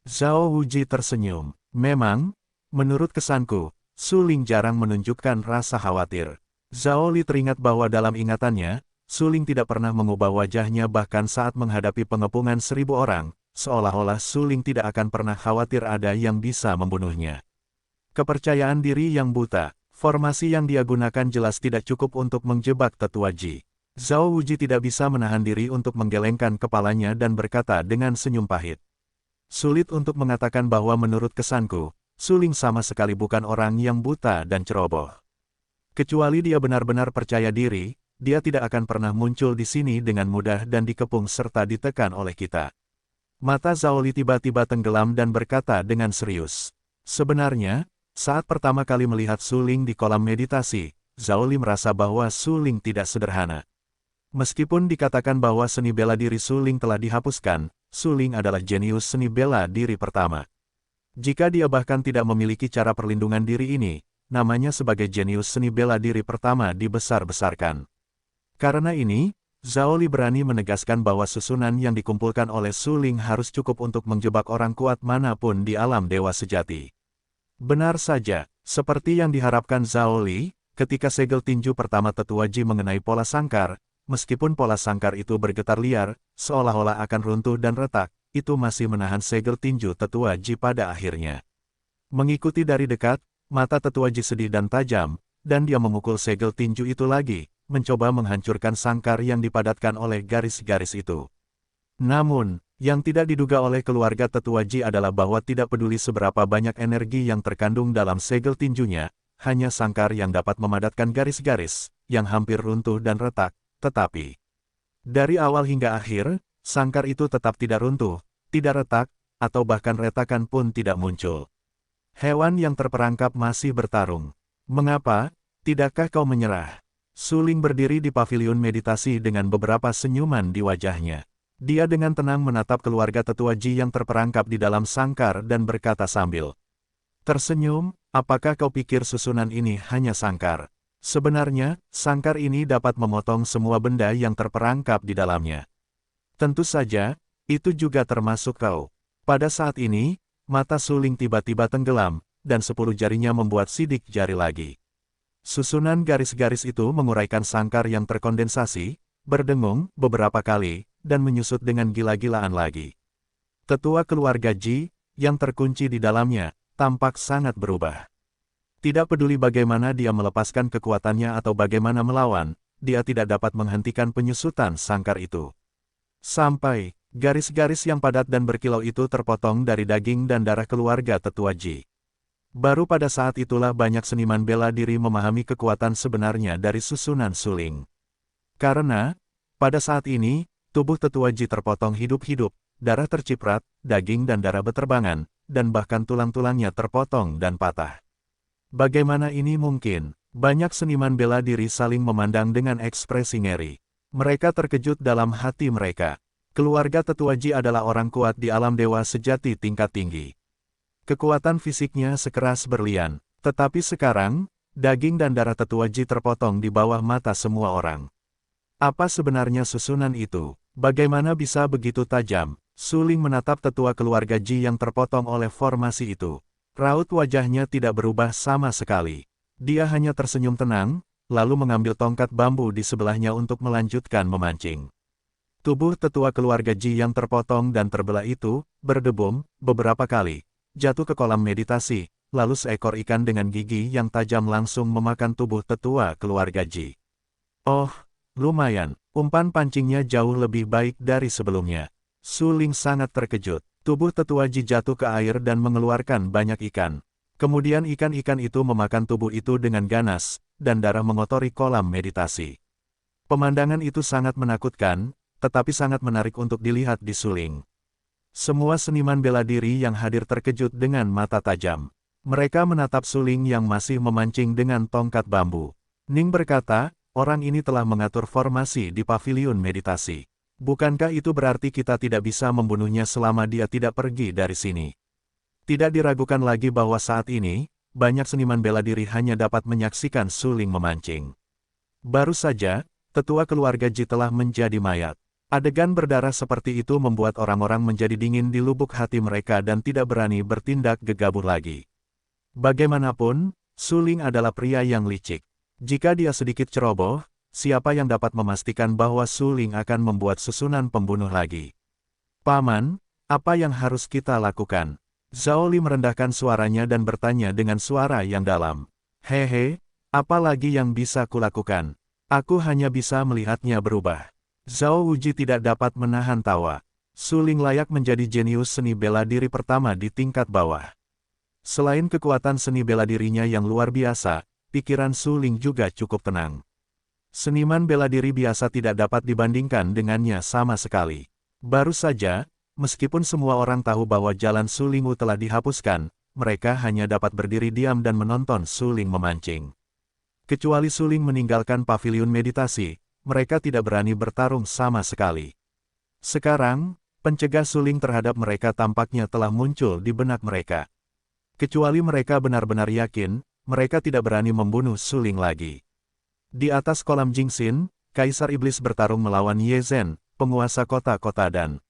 [SPEAKER 1] Zhao Wuji tersenyum. Memang, menurut kesanku, suling jarang menunjukkan rasa khawatir. Zhao Li teringat bahwa dalam ingatannya, suling tidak pernah mengubah wajahnya bahkan saat menghadapi pengepungan 1000 orang, seolah-olah suling tidak akan pernah khawatir ada yang bisa membunuhnya. Kepercayaan diri yang buta, formasi yang dia gunakan jelas tidak cukup untuk menjebak tetua Ji. Zhao Wuji tidak bisa menahan diri untuk menggelengkan kepalanya dan berkata dengan senyum pahit. Sulit untuk mengatakan bahwa menurut kesanku, suling sama sekali bukan orang yang buta dan ceroboh. Kecuali dia benar-benar percaya diri, dia tidak akan pernah muncul di sini dengan mudah dan dikepung serta ditekan oleh kita. Mata Zhao Li tiba-tiba tenggelam dan berkata dengan serius. Sebenarnya, saat pertama kali melihat suling di kolam meditasi, Zhao Li merasa bahwa suling tidak sederhana. Meskipun dikatakan bahwa seni bela diri suling telah dihapuskan, suling adalah jenius seni bela diri pertama. Jika dia bahkan tidak memiliki cara perlindungan diri ini, namanya sebagai jenius seni bela diri pertama dibesar-besarkan. Karena ini, Zhao Li berani menegaskan bahwa susunan yang dikumpulkan oleh suling harus cukup untuk menjebak orang kuat manapun di alam dewa sejati. Benar saja, seperti yang diharapkan Zhao Li, ketika segel tinju pertama tetua Ji mengenai pola sangkar, meskipun pola sangkar itu bergetar liar, seolah-olah akan runtuh dan retak, itu masih menahan segel tinju tetua Ji pada akhirnya. Mengikuti dari dekat, mata tetua Ji sedih dan tajam, dan dia memukul segel tinju itu lagi, mencoba menghancurkan sangkar yang dipadatkan oleh garis-garis itu. Namun, yang tidak diduga oleh keluarga tetua Ji adalah bahwa tidak peduli seberapa banyak energi yang terkandung dalam segel tinjunya, hanya sangkar yang dapat memadatkan garis-garis, yang hampir runtuh dan retak, tetapi dari awal hingga akhir, sangkar itu tetap tidak runtuh, tidak retak, atau bahkan retakan pun tidak muncul. Hewan yang terperangkap masih bertarung. Mengapa? Tidakkah kau menyerah? Su Ling berdiri di paviliun meditasi dengan beberapa senyuman di wajahnya. Dia dengan tenang menatap keluarga tetua Ji yang terperangkap di dalam sangkar dan berkata sambil tersenyum, apakah kau pikir susunan ini hanya sangkar? Sebenarnya, sangkar ini dapat memotong semua benda yang terperangkap di dalamnya. Tentu saja, itu juga termasuk kau. Pada saat ini, mata Su Ling tiba-tiba tenggelam, dan 10 jarinya membuat sidik jari lagi. Susunan garis-garis itu menguraikan sangkar yang terkondensasi, berdengung beberapa kali, dan menyusut dengan gila-gilaan lagi. Tetua keluarga Ji, yang terkunci di dalamnya, tampak sangat berubah. Tidak peduli bagaimana dia melepaskan kekuatannya atau bagaimana melawan, dia tidak dapat menghentikan penyusutan sangkar itu. Sampai garis-garis yang padat dan berkilau itu terpotong dari daging dan darah keluarga tetua Ji. Baru pada saat itulah banyak seniman bela diri memahami kekuatan sebenarnya dari susunan Su Ling. Karena, pada saat ini, tubuh tetua Ji terpotong hidup-hidup, darah terciprat, daging dan darah beterbangan, dan bahkan tulang-tulangnya terpotong dan patah. Bagaimana ini mungkin? Banyak seniman bela diri saling memandang dengan ekspresi ngeri. Mereka terkejut dalam hati mereka. Keluarga tetua Ji adalah orang kuat di alam dewa sejati tingkat tinggi. Kekuatan fisiknya sekeras berlian, tetapi sekarang, daging dan darah tetua Ji terpotong di bawah mata semua orang. Apa sebenarnya susunan itu? Bagaimana bisa begitu tajam? Su Ling menatap tetua keluarga Ji yang terpotong oleh formasi itu. Raut wajahnya tidak berubah sama sekali. Dia hanya tersenyum tenang, lalu mengambil tongkat bambu di sebelahnya untuk melanjutkan memancing. Tubuh tetua keluarga Ji yang terpotong dan terbelah itu, berdebum, beberapa kali, jatuh ke kolam meditasi, lalu seekor ikan dengan gigi yang tajam langsung memakan tubuh tetua keluarga Ji. Oh, lumayan, umpan pancingnya jauh lebih baik dari sebelumnya. Su Ling sangat terkejut. Tubuh tetua Ji jatuh ke air dan mengeluarkan banyak ikan. Kemudian ikan-ikan itu memakan tubuh itu dengan ganas, dan darah mengotori kolam meditasi. Pemandangan itu sangat menakutkan, tetapi sangat menarik untuk dilihat di Su Ling. Semua seniman bela diri yang hadir terkejut dengan mata tajam. Mereka menatap Su Ling yang masih memancing dengan tongkat bambu. Ning berkata, orang ini telah mengatur formasi di paviliun meditasi. Bukankah itu berarti kita tidak bisa membunuhnya selama dia tidak pergi dari sini? Tidak diragukan lagi bahwa saat ini, banyak seniman bela diri hanya dapat menyaksikan Su Ling memancing. Baru saja, tetua keluarga Ji telah menjadi mayat. Adegan berdarah seperti itu membuat orang-orang menjadi dingin di lubuk hati mereka dan tidak berani bertindak gegabah lagi. Bagaimanapun, Su Ling adalah pria yang licik. Jika dia sedikit ceroboh, siapa yang dapat memastikan bahwa Su Ling akan membuat susunan pembunuh lagi? Paman, apa yang harus kita lakukan? Zhao Li merendahkan suaranya dan bertanya dengan suara yang dalam. Hehe, apa lagi yang bisa kulakukan? Aku hanya bisa melihatnya berubah. Zhao Wuji tidak dapat menahan tawa. Su Ling layak menjadi jenius seni bela diri pertama di tingkat bawah. Selain kekuatan seni bela dirinya yang luar biasa, pikiran Su Ling juga cukup tenang. Seniman bela diri biasa tidak dapat dibandingkan dengannya sama sekali. Baru saja, meskipun semua orang tahu bahwa jalan Su Ling telah dihapuskan, mereka hanya dapat berdiri diam dan menonton Su Ling memancing. Kecuali Su Ling meninggalkan paviliun meditasi, mereka tidak berani bertarung sama sekali. Sekarang, pencegah Su Ling terhadap mereka tampaknya telah muncul di benak mereka. Kecuali mereka benar-benar yakin, mereka tidak berani membunuh Su Ling lagi. Di atas kolam Jingxin, Kaisar Iblis bertarung melawan Ye Zhen, penguasa kota-kota dan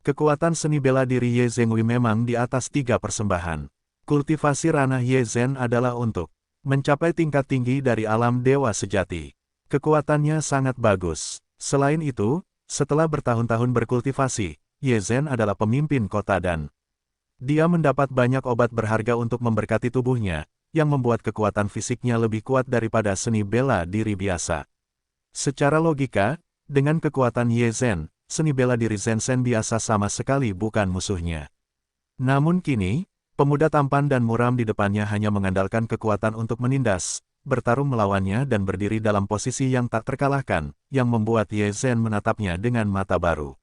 [SPEAKER 1] kekuatan seni bela diri Ye Zhengwei memang di atas 3 persembahan. Kultivasi ranah Ye Zhen adalah untuk mencapai tingkat tinggi dari alam dewa sejati. Kekuatannya sangat bagus. Selain itu, setelah bertahun-tahun berkultivasi, Ye Zhen adalah pemimpin kota dan dia mendapat banyak obat berharga untuk memberkati tubuhnya, yang membuat kekuatan fisiknya lebih kuat daripada seni bela diri biasa. Secara logika, dengan kekuatan Ye Zhen, seni bela diri Zhen Shen biasa sama sekali bukan musuhnya. Namun kini, pemuda tampan dan muram di depannya hanya mengandalkan kekuatan untuk menindas, bertarung melawannya dan berdiri dalam posisi yang tak terkalahkan, yang membuat Ye Zhen menatapnya dengan mata baru.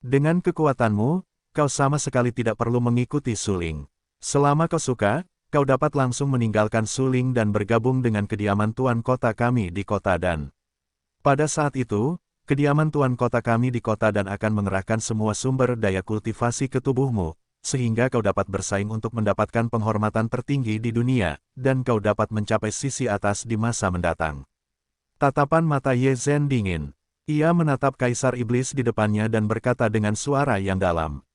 [SPEAKER 1] Dengan kekuatanmu, kau sama sekali tidak perlu mengikuti Su Ling. Selama kau suka, kau dapat langsung meninggalkan Su Ling dan bergabung dengan kediaman tuan kota kami di kota Dan. Pada saat itu, kediaman tuan kota kami di kota Dan akan mengerahkan semua sumber daya kultivasi ke tubuhmu, sehingga kau dapat bersaing untuk mendapatkan penghormatan tertinggi di dunia, dan kau dapat mencapai sisi atas di masa mendatang. Tatapan mata Ye Zhen dingin. Ia menatap Kaisar Iblis di depannya dan berkata dengan suara yang dalam.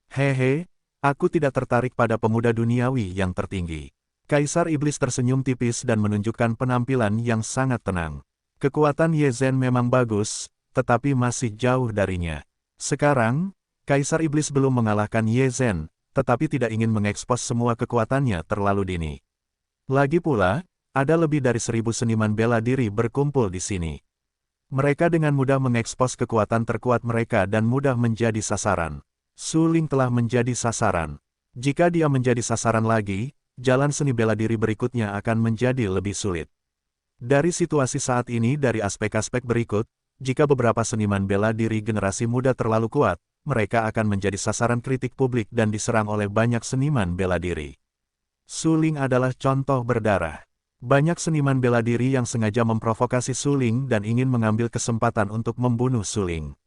[SPEAKER 1] Hehe, aku tidak tertarik pada pemuda duniawi yang tertinggi. Kaisar Iblis tersenyum tipis dan menunjukkan penampilan yang sangat tenang. Kekuatan Ye Zhen memang bagus, tetapi masih jauh darinya. Sekarang, Kaisar Iblis belum mengalahkan Ye Zhen, tetapi tidak ingin mengekspos semua kekuatannya terlalu dini. Lagi pula, ada lebih dari 1000 seniman bela diri berkumpul di sini. Mereka dengan mudah mengekspos kekuatan terkuat mereka dan mudah menjadi sasaran. Su Ling telah menjadi sasaran. Jika dia menjadi sasaran lagi, jalan seni bela diri berikutnya akan menjadi lebih sulit. Dari situasi saat ini dari aspek-aspek berikut, jika beberapa seniman bela diri generasi muda terlalu kuat, mereka akan menjadi sasaran kritik publik dan diserang oleh banyak seniman bela diri. Su Ling adalah contoh berdarah. Banyak seniman bela diri yang sengaja memprovokasi Su Ling dan ingin mengambil kesempatan untuk membunuh Su Ling.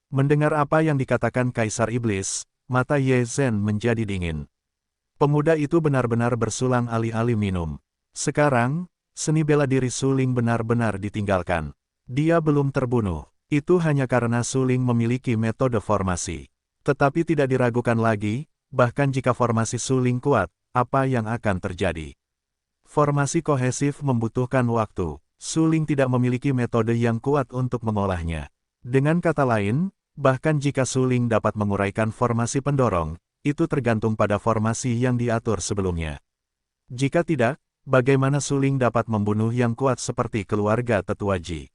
[SPEAKER 1] Mendengar apa yang dikatakan Kaisar Iblis, mata Ye Zhen menjadi dingin. Pemuda itu benar-benar bersulang alih-alih minum. Sekarang, seni bela diri Su Ling benar-benar ditinggalkan. Dia belum terbunuh. Itu hanya karena Su Ling memiliki metode formasi. Tetapi tidak diragukan lagi, bahkan jika formasi Su Ling kuat, apa yang akan terjadi? Formasi kohesif membutuhkan waktu. Su Ling tidak memiliki metode yang kuat untuk mengolahnya. Dengan kata lain, bahkan jika Su Ling dapat menguraikan formasi pendorong, itu tergantung pada formasi yang diatur sebelumnya. Jika tidak, bagaimana Su Ling dapat membunuh yang kuat seperti keluarga tetua Ji?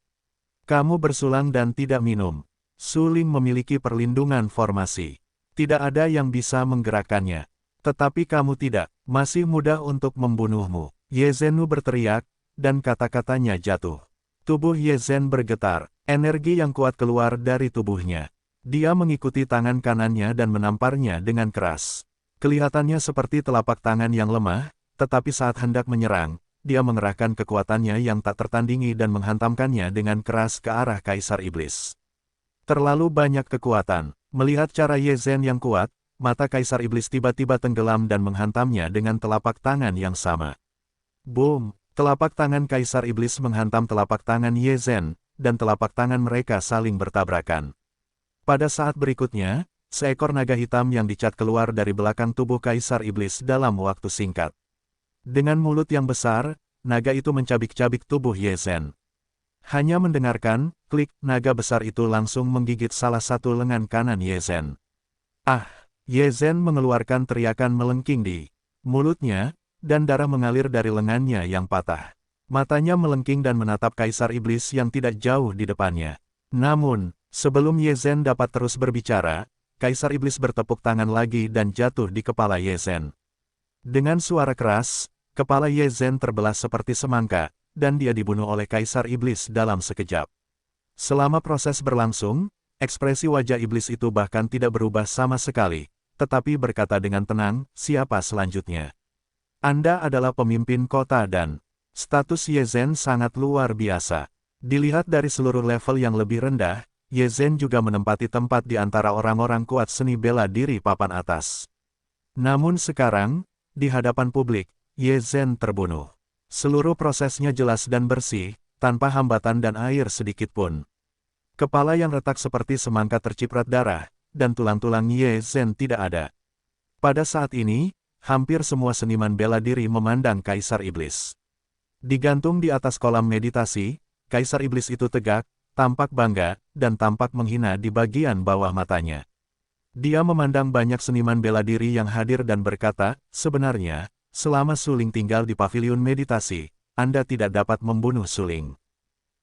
[SPEAKER 1] Kamu bersulang dan tidak minum. Su Ling memiliki perlindungan formasi. Tidak ada yang bisa menggerakkannya. Tetapi kamu tidak, masih mudah untuk membunuhmu. Ye Zhen berteriak, dan kata-katanya jatuh. Tubuh Ye Zhen bergetar, energi yang kuat keluar dari tubuhnya. Dia mengikuti tangan kanannya dan menamparnya dengan keras. Kelihatannya seperti telapak tangan yang lemah, tetapi saat hendak menyerang, dia mengerahkan kekuatannya yang tak tertandingi dan menghantamkannya dengan keras ke arah Kaisar Iblis. Terlalu banyak kekuatan. Melihat cara Ye Zhen yang kuat, mata Kaisar Iblis tiba-tiba tenggelam dan menghantamnya dengan telapak tangan yang sama. Boom! Telapak tangan Kaisar Iblis menghantam telapak tangan Ye Zhen, dan telapak tangan mereka saling bertabrakan. Pada saat berikutnya, seekor naga hitam yang dicat keluar dari belakang tubuh Kaisar Iblis dalam waktu singkat. Dengan mulut yang besar, naga itu mencabik-cabik tubuh Ye Zhen. Hanya mendengarkan, klik, naga besar itu langsung menggigit salah satu lengan kanan Ye Zhen. Ah! Ye Zhen mengeluarkan teriakan melengking di mulutnya, dan darah mengalir dari lengannya yang patah. Matanya melengking dan menatap Kaisar Iblis yang tidak jauh di depannya. Namun, sebelum Ye Zhen dapat terus berbicara, Kaisar Iblis bertepuk tangan lagi dan jatuh di kepala Ye Zhen. Dengan suara keras, kepala Ye Zhen terbelah seperti semangka, dan dia dibunuh oleh Kaisar Iblis dalam sekejap. Selama proses berlangsung, ekspresi wajah Iblis itu bahkan tidak berubah sama sekali, tetapi berkata dengan tenang, siapa selanjutnya? Anda adalah pemimpin kota dan status Ye Zhen sangat luar biasa. Dilihat dari seluruh level yang lebih rendah, Ye Zhen juga menempati tempat di antara orang-orang kuat seni bela diri papan atas. Namun sekarang, di hadapan publik, Ye Zhen terbunuh. Seluruh prosesnya jelas dan bersih, tanpa hambatan dan air sedikit pun. Kepala yang retak seperti semangka terciprat darah, dan tulang-tulang Ye Zhen tidak ada. Pada saat ini, hampir semua seniman bela diri memandang Kaisar Iblis. Digantung di atas kolam meditasi, Kaisar Iblis itu tegak, tampak bangga, dan tampak menghina di bagian bawah matanya. Dia memandang banyak seniman bela diri yang hadir dan berkata, sebenarnya, selama Su Ling tinggal di paviliun meditasi, Anda tidak dapat membunuh Su Ling.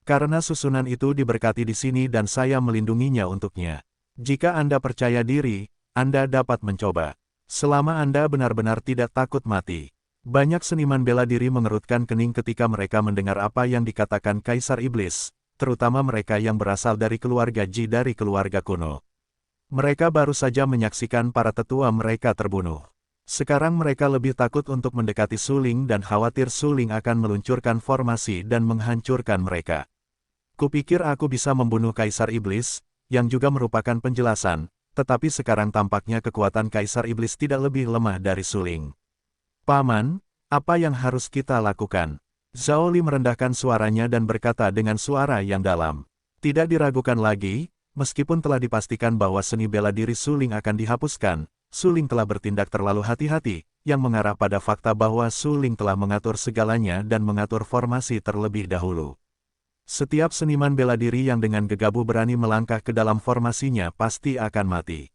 [SPEAKER 1] Karena susunan itu diberkati di sini dan saya melindunginya untuknya. Jika Anda percaya diri, Anda dapat mencoba. Selama Anda benar-benar tidak takut mati. Banyak seniman bela diri mengerutkan kening ketika mereka mendengar apa yang dikatakan Kaisar Iblis, terutama mereka yang berasal dari keluarga Ji dari keluarga kuno. Mereka baru saja menyaksikan para tetua mereka terbunuh. Sekarang mereka lebih takut untuk mendekati Su Ling dan khawatir Su Ling akan meluncurkan formasi dan menghancurkan mereka. Kupikir aku bisa membunuh Kaisar Iblis, yang juga merupakan penjelasan, tetapi sekarang tampaknya kekuatan Kaisar Iblis tidak lebih lemah dari Su Ling. Paman, apa yang harus kita lakukan? Zhao Li merendahkan suaranya dan berkata dengan suara yang dalam. Tidak diragukan lagi, meskipun telah dipastikan bahwa seni bela diri Su Ling akan dihapuskan, Su Ling telah bertindak terlalu hati-hati, yang mengarah pada fakta bahwa Su Ling telah mengatur segalanya dan mengatur formasi terlebih dahulu. Setiap seniman bela diri yang dengan gegabah berani melangkah ke dalam formasinya pasti akan mati.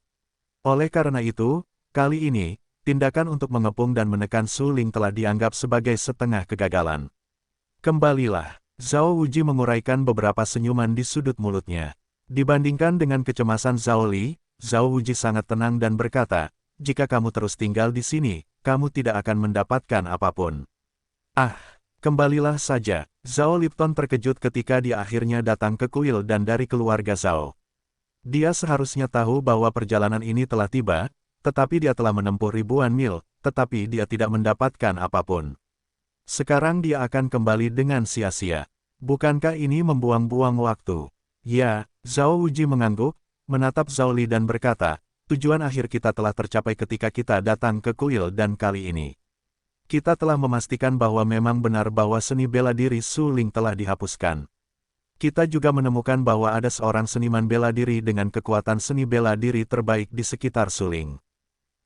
[SPEAKER 1] Oleh karena itu, kali ini, tindakan untuk mengepung dan menekan Su Ling telah dianggap sebagai setengah kegagalan. Kembalilah, Zhao Wuji menguraikan beberapa senyuman di sudut mulutnya. Dibandingkan dengan kecemasan Zhao Li, Zhao Wuji sangat tenang dan berkata, jika kamu terus tinggal di sini, kamu tidak akan mendapatkan apapun. Ah! Kembalilah saja, Zhao Lipton terkejut ketika dia akhirnya datang ke kuil dan dari keluarga Zhao. Dia seharusnya tahu bahwa perjalanan ini telah tiba, tetapi dia telah menempuh ribuan mil, tetapi dia tidak mendapatkan apapun. Sekarang dia akan kembali dengan sia-sia. Bukankah ini membuang-buang waktu? Ya, Zhao Wuji mengangguk, menatap Zhao Li dan berkata, tujuan akhir kita telah tercapai ketika kita datang ke kuil dan kali ini. Kita telah memastikan bahwa memang benar bahwa seni bela diri Su Ling telah dihapuskan. Kita juga menemukan bahwa ada seorang seniman bela diri dengan kekuatan seni bela diri terbaik di sekitar Su Ling.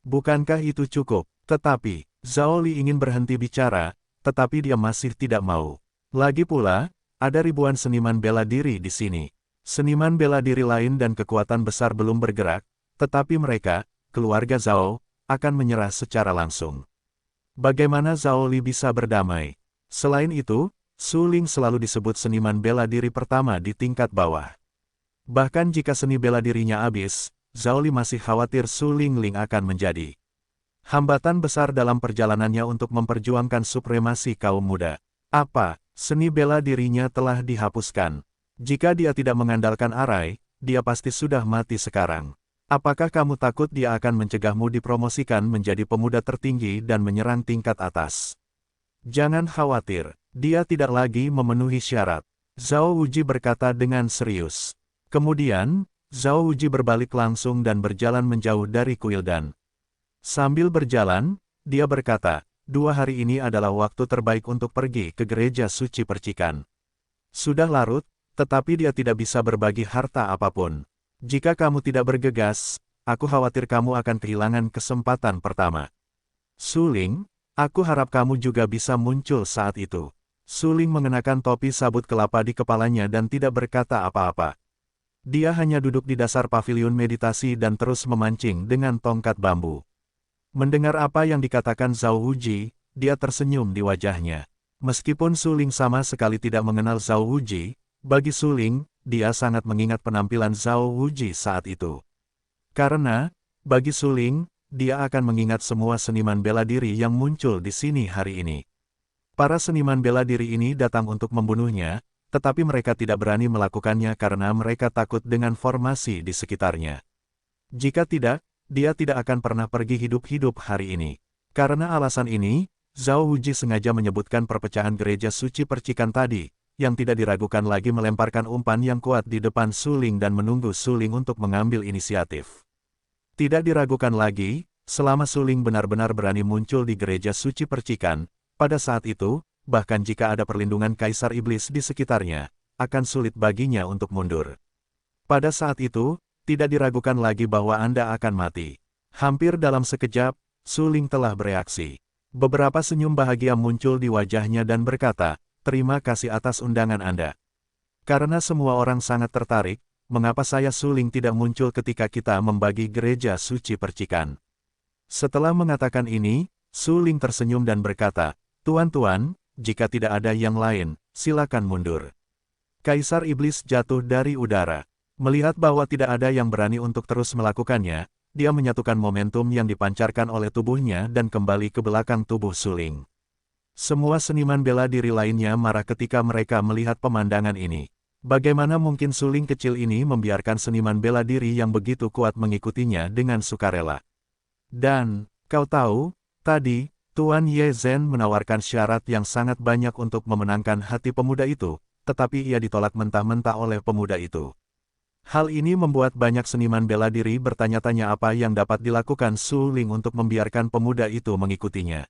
[SPEAKER 1] Bukankah itu cukup? Tetapi, Zhao Li ingin berhenti bicara, tetapi dia masih tidak mau. Lagi pula, ada ribuan seniman bela diri di sini. Seniman bela diri lain dan kekuatan besar belum bergerak, tetapi mereka, keluarga Zhao, akan menyerah secara langsung. Bagaimana Zhao Li bisa berdamai? Selain itu, Su Ling selalu disebut seniman bela diri pertama di tingkat bawah. Bahkan jika seni bela dirinya habis, Zhao Li masih khawatir Su Ling akan menjadi hambatan besar dalam perjalanannya untuk memperjuangkan supremasi kaum muda. Apa, seni bela dirinya telah dihapuskan? Jika dia tidak mengandalkan arai, dia pasti sudah mati sekarang. Apakah kamu takut dia akan mencegahmu dipromosikan menjadi pemuda tertinggi dan menyerang tingkat atas? Jangan khawatir, dia tidak lagi memenuhi syarat. Zhao Wuji berkata dengan serius. Kemudian, Zhao Wuji berbalik langsung dan berjalan menjauh dari kuil dan sambil berjalan, dia berkata, 2 hari ini adalah waktu terbaik untuk pergi ke gereja suci percikan. Sudah larut, tetapi dia tidak bisa berbagi harta apapun. Jika kamu tidak bergegas, aku khawatir kamu akan kehilangan kesempatan pertama. Su Ling, aku harap kamu juga bisa muncul saat itu. Su Ling mengenakan topi sabut kelapa di kepalanya dan tidak berkata apa-apa. Dia hanya duduk di dasar paviliun meditasi dan terus memancing dengan tongkat bambu. Mendengar apa yang dikatakan Zhao Wuji, dia tersenyum di wajahnya. Meskipun Su Ling sama sekali tidak mengenal Zhao Wuji, bagi Su Ling, dia sangat mengingat penampilan Zhao Wuji saat itu. Karena, bagi Su Ling, dia akan mengingat semua seniman bela diri yang muncul di sini hari ini. Para seniman bela diri ini datang untuk membunuhnya, tetapi mereka tidak berani melakukannya karena mereka takut dengan formasi di sekitarnya. Jika tidak, dia tidak akan pernah pergi hidup-hidup hari ini. Karena alasan ini, Zhao Wuji sengaja menyebutkan perpecahan gereja suci percikan tadi, yang tidak diragukan lagi melemparkan umpan yang kuat di depan Su Ling dan menunggu Su Ling untuk mengambil inisiatif. Tidak diragukan lagi, selama Su Ling benar-benar berani muncul di gereja suci percikan, pada saat itu, bahkan jika ada perlindungan Kaisar Iblis di sekitarnya, akan sulit baginya untuk mundur. Pada saat itu, tidak diragukan lagi bahwa Anda akan mati. Hampir dalam sekejap, Su Ling telah bereaksi. Beberapa senyum bahagia muncul di wajahnya dan berkata, terima kasih atas undangan Anda. Karena semua orang sangat tertarik, mengapa saya Su Ling tidak muncul ketika kita membagi gereja suci percikan? Setelah mengatakan ini, Su Ling tersenyum dan berkata, Tuan-tuan, jika tidak ada yang lain, silakan mundur. Kaisar Iblis jatuh dari udara. Melihat bahwa tidak ada yang berani untuk terus melakukannya, dia menyatukan momentum yang dipancarkan oleh tubuhnya dan kembali ke belakang tubuh Suling. Semua seniman bela diri lainnya marah ketika mereka melihat pemandangan ini. Bagaimana mungkin Suling kecil ini membiarkan seniman bela diri yang begitu kuat mengikutinya dengan sukarela? Dan, kau tahu, tadi, Tuan Ye Zhen menawarkan syarat yang sangat banyak untuk memenangkan hati pemuda itu, tetapi ia ditolak mentah-mentah oleh pemuda itu. Hal ini membuat banyak seniman bela diri bertanya-tanya apa yang dapat dilakukan Suling untuk membiarkan pemuda itu mengikutinya.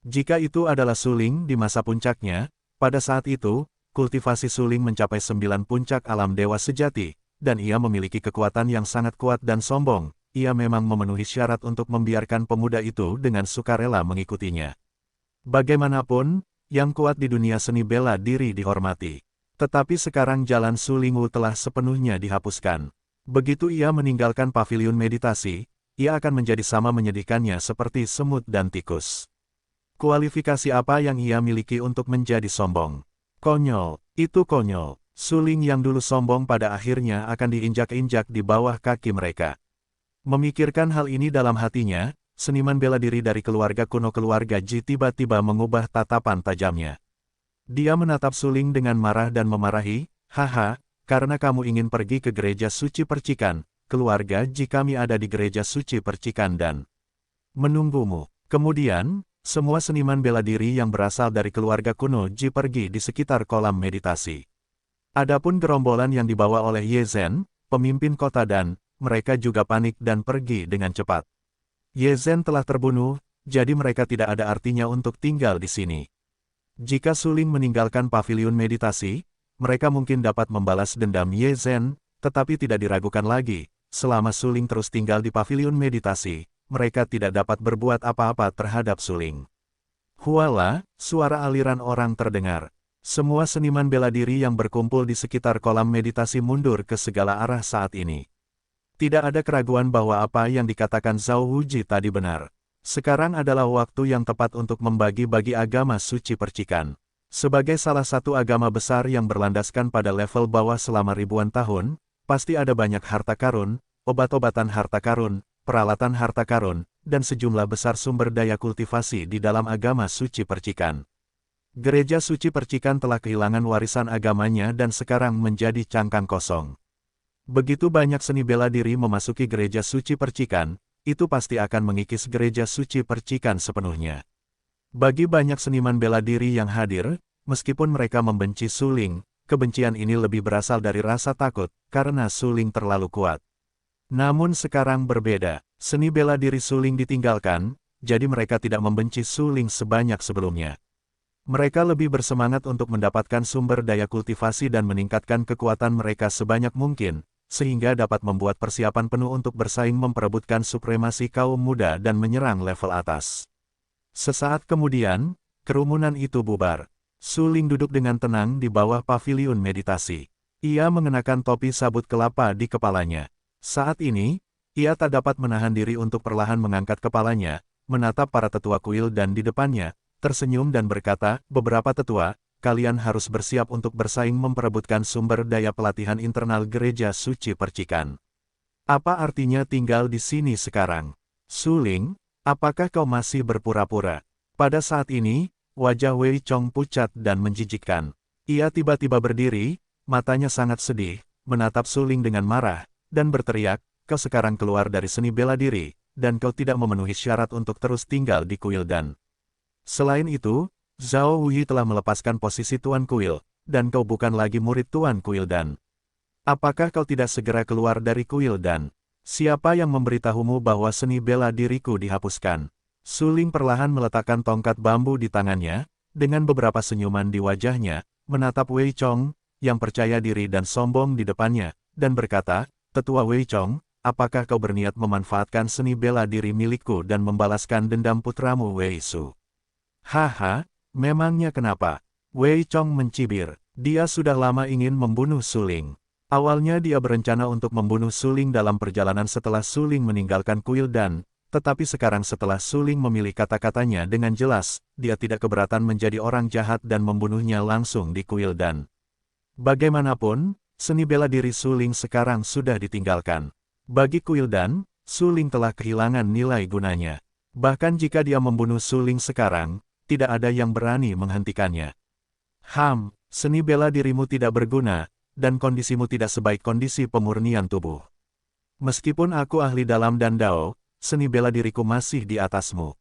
[SPEAKER 1] Jika itu adalah Suling di masa puncaknya, pada saat itu, kultivasi Suling mencapai 9 puncak alam dewa sejati, dan ia memiliki kekuatan yang sangat kuat dan sombong. Ia memang memenuhi syarat untuk membiarkan pemuda itu dengan sukarela mengikutinya. Bagaimanapun, yang kuat di dunia seni bela diri dihormati. Tetapi sekarang jalan Suling Wu telah sepenuhnya dihapuskan. Begitu ia meninggalkan paviliun meditasi, ia akan menjadi sama menyedihkannya seperti semut dan tikus. Kualifikasi apa yang ia miliki untuk menjadi sombong? Konyol, itu konyol. Suling yang dulu sombong pada akhirnya akan diinjak-injak di bawah kaki mereka. Memikirkan hal ini dalam hatinya, seniman bela diri dari keluarga kuno keluarga Ji tiba-tiba mengubah tatapan tajamnya. Dia menatap Suling dengan marah dan memarahi, "Haha, karena kamu ingin pergi ke gereja suci percikan, keluarga Ji kami ada di gereja suci percikan dan menunggumu." Kemudian, semua seniman bela diri yang berasal dari keluarga kuno Ji pergi di sekitar kolam meditasi. Adapun gerombolan yang dibawa oleh Ye Zhen, pemimpin kota dan mereka juga panik dan pergi dengan cepat. Ye Zhen telah terbunuh, jadi mereka tidak ada artinya untuk tinggal di sini. Jika Suling meninggalkan paviliun meditasi, mereka mungkin dapat membalas dendam Ye Zhen, tetapi tidak diragukan lagi, selama Suling terus tinggal di paviliun meditasi, mereka tidak dapat berbuat apa-apa terhadap Suling. Huala, suara aliran orang terdengar. Semua seniman bela diri yang berkumpul di sekitar kolam meditasi mundur ke segala arah saat ini. Tidak ada keraguan bahwa apa yang dikatakan Zhao Wuji tadi benar. Sekarang adalah waktu yang tepat untuk membagi-bagi agama suci percikan. Sebagai salah satu agama besar yang berlandaskan pada level bawah selama ribuan tahun, pasti ada banyak harta karun, obat-obatan harta karun, peralatan harta karun, dan sejumlah besar sumber daya kultivasi di dalam agama suci percikan. Gereja suci percikan telah kehilangan warisan agamanya dan sekarang menjadi cangkang kosong. Begitu banyak seni bela diri memasuki gereja suci percikan, itu pasti akan mengikis gereja suci percikan sepenuhnya. Bagi banyak seniman bela diri yang hadir, meskipun mereka membenci Suling, kebencian ini lebih berasal dari rasa takut, karena Suling terlalu kuat. Namun sekarang berbeda, seni bela diri Suling ditinggalkan, jadi mereka tidak membenci Suling sebanyak sebelumnya. Mereka lebih bersemangat untuk mendapatkan sumber daya kultivasi dan meningkatkan kekuatan mereka sebanyak mungkin, sehingga dapat membuat persiapan penuh untuk bersaing memperebutkan supremasi kaum muda dan menyerang level atas. Sesaat kemudian, kerumunan itu bubar. Suling duduk dengan tenang di bawah paviliun meditasi. Ia mengenakan topi sabut kelapa di kepalanya. Saat ini, ia tak dapat menahan diri untuk perlahan mengangkat kepalanya, menatap para tetua kuil dan di depannya, tersenyum dan berkata, "Beberapa tetua, kalian harus bersiap untuk bersaing memperebutkan sumber daya pelatihan internal gereja suci percikan. Apa artinya tinggal di sini sekarang? Suling, apakah kau masih berpura-pura?" Pada saat ini, wajah Wei Chong pucat dan menjijikkan. Ia tiba-tiba berdiri, matanya sangat sedih, menatap Suling dengan marah, dan berteriak, "Kau sekarang keluar dari seni bela diri, dan kau tidak memenuhi syarat untuk terus tinggal di kuil dan..." Selain itu, Zhao Wuyi telah melepaskan posisi Tuan Kuil, dan kau bukan lagi murid Tuan Kuil dan. Apakah kau tidak segera keluar dari kuil dan? Siapa yang memberitahumu bahwa seni bela diriku dihapuskan? Suling perlahan meletakkan tongkat bambu di tangannya, dengan beberapa senyuman di wajahnya, menatap Wei Chong, yang percaya diri dan sombong di depannya, dan berkata, "Tetua Wei Chong, apakah kau berniat memanfaatkan seni bela diri milikku dan membalaskan dendam putramu Wei Su?" "Haha, memangnya kenapa?" Wei Chong mencibir. Dia sudah lama ingin membunuh Suling. Awalnya dia berencana untuk membunuh Suling dalam perjalanan setelah Suling meninggalkan kuil dan, tetapi sekarang setelah Suling memilih kata-katanya dengan jelas, dia tidak keberatan menjadi orang jahat dan membunuhnya langsung di kuil dan. Bagaimanapun, seni bela diri Su Ling sekarang sudah ditinggalkan. Bagi Kuildan, Su Ling telah kehilangan nilai gunanya. Bahkan jika dia membunuh Su Ling sekarang, tidak ada yang berani menghentikannya. Seni bela dirimu tidak berguna, dan kondisimu tidak sebaik kondisi pemurnian tubuh. Meskipun aku ahli dalam dan dao, seni bela diriku masih di atasmu.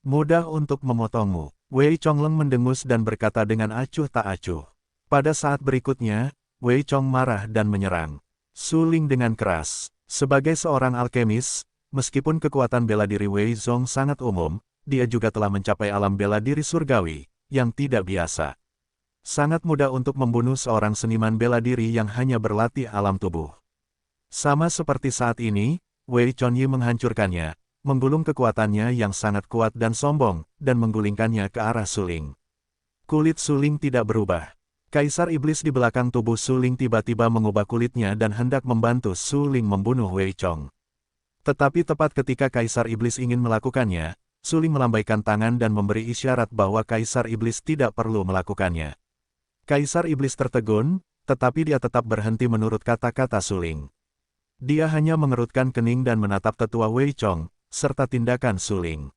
[SPEAKER 1] Mudah untuk memotongmu. Wei Chongleng mendengus dan berkata dengan acuh tak acuh. Pada saat berikutnya, Wei Chong marah dan menyerang Su Ling dengan keras. Sebagai seorang alkemis, meskipun kekuatan bela diri Wei Zong sangat umum, dia juga telah mencapai alam bela diri surgawi, yang tidak biasa. Sangat mudah untuk membunuh seorang seniman bela diri yang hanya berlatih alam tubuh. Sama seperti saat ini, Wei Chonyi menghancurkannya, menggulung kekuatannya yang sangat kuat dan sombong, dan menggulingkannya ke arah Su Ling. Kulit Su Ling tidak berubah. Kaisar Iblis di belakang tubuh Su Ling tiba-tiba mengubah kulitnya dan hendak membantu Su Ling membunuh Wei Chong. Tetapi tepat ketika Kaisar Iblis ingin melakukannya, Su Ling melambaikan tangan dan memberi isyarat bahwa Kaisar Iblis tidak perlu melakukannya. Kaisar Iblis tertegun, tetapi dia tetap berhenti menurut kata-kata Su Ling. Dia hanya mengerutkan kening dan menatap tetua Wei Chong, serta tindakan Su Ling.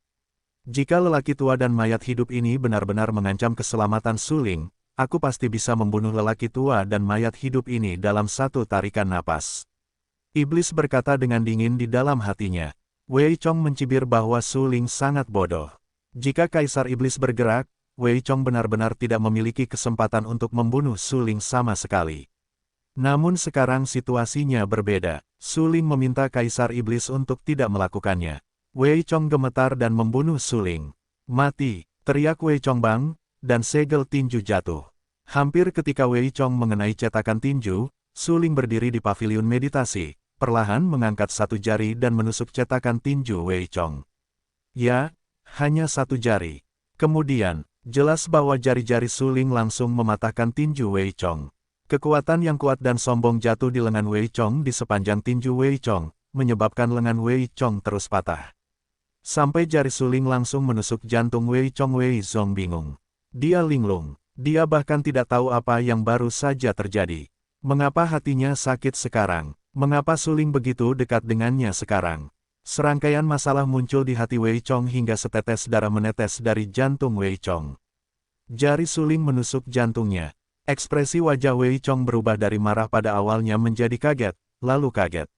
[SPEAKER 1] Jika lelaki tua dan mayat hidup ini benar-benar mengancam keselamatan Su Ling, aku pasti bisa membunuh lelaki tua dan mayat hidup ini dalam satu tarikan napas. Iblis berkata dengan dingin di dalam hatinya. Wei Chong mencibir bahwa Su Ling sangat bodoh. Jika Kaisar Iblis bergerak, Wei Chong benar-benar tidak memiliki kesempatan untuk membunuh Su Ling sama sekali. Namun sekarang situasinya berbeda. Su Ling meminta Kaisar Iblis untuk tidak melakukannya. Wei Chong gemetar dan membunuh Su Ling. Mati, teriak Wei Chong bang, dan segel tinju jatuh. Hampir ketika Wei Chong mengenai cetakan tinju, Su Ling berdiri di paviliun meditasi, perlahan mengangkat satu jari dan menusuk cetakan tinju Wei Chong. Ya, hanya satu jari. Kemudian, jelas bahwa jari-jari Su Ling langsung mematahkan tinju Wei Chong. Kekuatan yang kuat dan sombong jatuh di lengan Wei Chong di sepanjang tinju Wei Chong, menyebabkan lengan Wei Chong terus patah. Sampai jari Su Ling langsung menusuk jantung Wei Chong. Wei Zong bingung. Dia linglung. Dia bahkan tidak tahu apa yang baru saja terjadi. Mengapa hatinya sakit sekarang? Mengapa Su Ling begitu dekat dengannya sekarang? Serangkaian masalah muncul di hati Wei Chong hingga setetes darah menetes dari jantung Wei Chong. Jari Su Ling menusuk jantungnya. Ekspresi wajah Wei Chong berubah dari marah pada awalnya menjadi kaget, lalu kaget.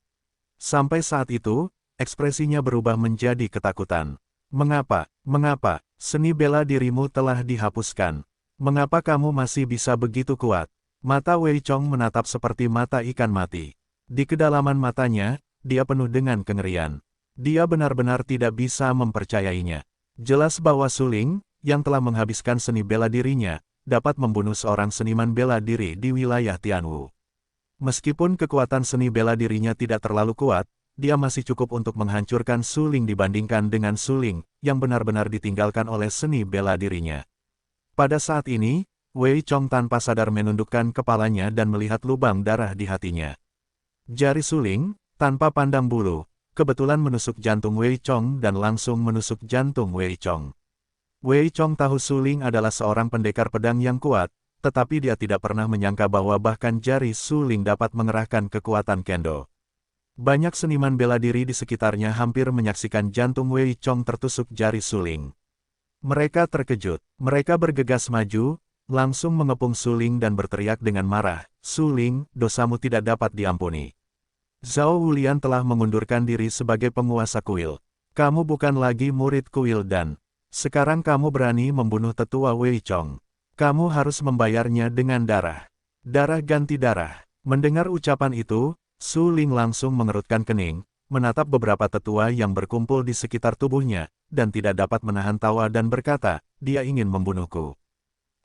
[SPEAKER 1] Sampai saat itu, ekspresinya berubah menjadi ketakutan. Mengapa? Mengapa? Seni bela dirimu telah dihapuskan. Mengapa kamu masih bisa begitu kuat? Mata Wei Chong menatap seperti mata ikan mati. Di kedalaman matanya, dia penuh dengan kengerian. Dia benar-benar tidak bisa mempercayainya. Jelas bahwa Su Ling, yang telah menghabiskan seni bela dirinya, dapat membunuh seorang seniman bela diri di wilayah Tianwu. Meskipun kekuatan seni bela dirinya tidak terlalu kuat, dia masih cukup untuk menghancurkan Su Ling dibandingkan dengan Su Ling, yang benar-benar ditinggalkan oleh seni bela dirinya. Pada saat ini, Wei Chong tanpa sadar menundukkan kepalanya dan melihat lubang darah di hatinya. Jari Su Ling, tanpa pandang bulu, kebetulan menusuk jantung Wei Chong dan langsung menusuk jantung Wei Chong. Wei Chong tahu Su Ling adalah seorang pendekar pedang yang kuat, tetapi dia tidak pernah menyangka bahwa bahkan jari Su Ling dapat mengerahkan kekuatan kendo. Banyak seniman bela diri di sekitarnya hampir menyaksikan jantung Wei Chong tertusuk jari Su Ling. Mereka terkejut, mereka bergegas maju, langsung mengepung Su Ling dan berteriak dengan marah, "Su Ling, dosamu tidak dapat diampuni. Zhao Wulian telah mengundurkan diri sebagai penguasa kuil. Kamu bukan lagi murid kuil dan sekarang kamu berani membunuh tetua Wei Chong. Kamu harus membayarnya dengan darah. Darah ganti darah." Mendengar ucapan itu, Su Ling langsung mengerutkan kening, menatap beberapa tetua yang berkumpul di sekitar tubuhnya, dan tidak dapat menahan tawa dan berkata, "Dia ingin membunuhku.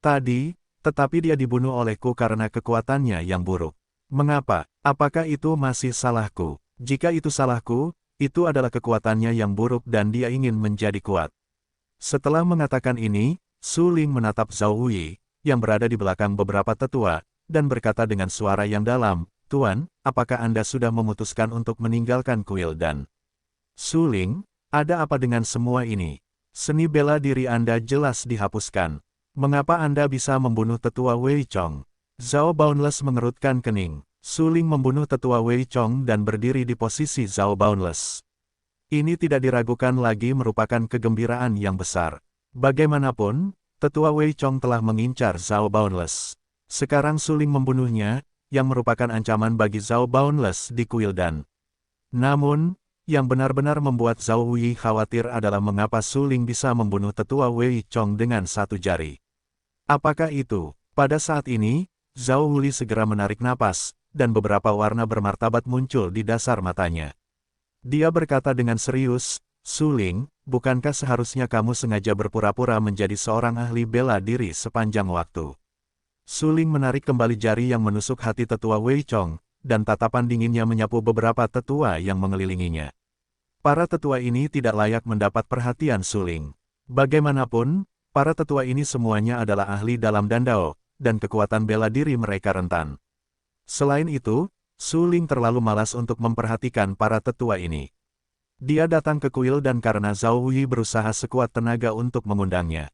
[SPEAKER 1] Tetapi dia dibunuh olehku karena kekuatannya yang buruk. Mengapa? Apakah itu masih salahku? Jika itu salahku, itu adalah kekuatannya yang buruk dan dia ingin menjadi kuat." Setelah mengatakan ini, Su Ling menatap Zhao Wuyi, yang berada di belakang beberapa tetua, dan berkata dengan suara yang dalam, "Tuan, apakah Anda sudah memutuskan untuk meninggalkan kuil dan..." "Su Ling, ada apa dengan semua ini? Seni bela diri Anda jelas dihapuskan. Mengapa Anda bisa membunuh tetua Wei Chong?" Zhao Boundless mengerutkan kening. Su Ling membunuh tetua Wei Chong dan berdiri di posisi Zhao Boundless. Ini tidak diragukan lagi merupakan kegembiraan yang besar. Bagaimanapun, tetua Wei Chong telah mengincar Zhao Boundless. Sekarang Su Ling membunuhnya, yang merupakan ancaman bagi Zhao Boundless di Kuildan. Namun, yang benar-benar membuat Zhao Wuyi khawatir adalah mengapa Su Ling bisa membunuh tetua Wei Chong dengan satu jari. Apakah itu? Pada saat ini, Zhao Wuyi segera menarik napas, dan beberapa warna bermartabat muncul di dasar matanya. Dia berkata dengan serius, Su Ling, bukankah seharusnya kamu sengaja berpura-pura menjadi seorang ahli bela diri sepanjang waktu? Su Ling menarik kembali jari yang menusuk hati tetua Wei Chong, dan tatapan dinginnya menyapu beberapa tetua yang mengelilinginya. Para tetua ini tidak layak mendapat perhatian Su Ling. Bagaimanapun, para tetua ini semuanya adalah ahli dalam dandao, dan kekuatan bela diri mereka rentan. Selain itu, Su Ling terlalu malas untuk memperhatikan para tetua ini. Dia datang ke kuil dan karena Zhao Wuyi berusaha sekuat tenaga untuk mengundangnya.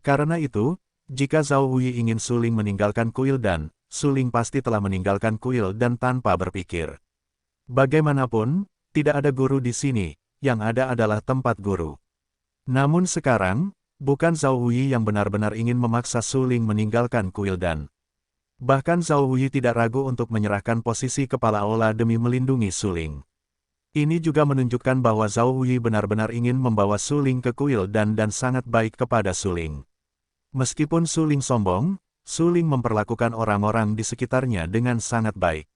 [SPEAKER 1] Karena itu, jika Zhao Wuyi ingin Su Ling meninggalkan kuil dan, Su Ling pasti telah meninggalkan kuil dan tanpa berpikir. Bagaimanapun, tidak ada guru di sini, yang ada adalah tempat guru. Namun sekarang, bukan Zhao Wuyi yang benar-benar ingin memaksa Su Ling meninggalkan kuil dan. Bahkan Zhao Wuyi tidak ragu untuk menyerahkan posisi kepala aula demi melindungi Su Ling. Ini juga menunjukkan bahwa Zhao Wuyi benar-benar ingin membawa Su Ling ke kuil dan sangat baik kepada Su Ling. Meskipun Su Ling sombong, Su Ling memperlakukan orang-orang di sekitarnya dengan sangat baik.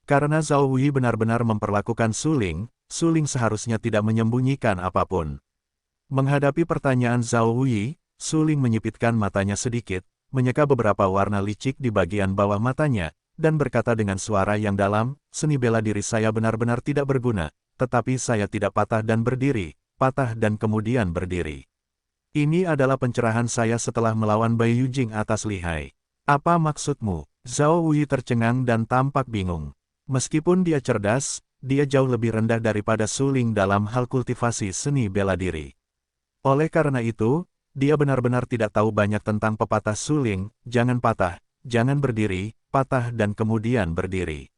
[SPEAKER 1] Karena Zhao Wuyi benar-benar memperlakukan Su Ling seharusnya tidak menyembunyikan apapun. Menghadapi pertanyaan Zhao Wuyi, Su Ling menyipitkan matanya sedikit, menyeka beberapa warna licik di bagian bawah matanya, dan berkata dengan suara yang dalam, seni bela diri saya benar-benar tidak berguna, tetapi saya tidak patah dan berdiri, patah dan kemudian berdiri. Ini adalah pencerahan saya setelah melawan Bai Yujing atas lihai. Apa maksudmu? Zhao Wuyi tercengang dan tampak bingung. Meskipun dia cerdas, dia jauh lebih rendah daripada Su Ling dalam hal kultivasi seni bela diri. Oleh karena itu, dia benar-benar tidak tahu banyak tentang pepatah Su Ling, jangan patah, jangan berdiri, patah dan kemudian berdiri.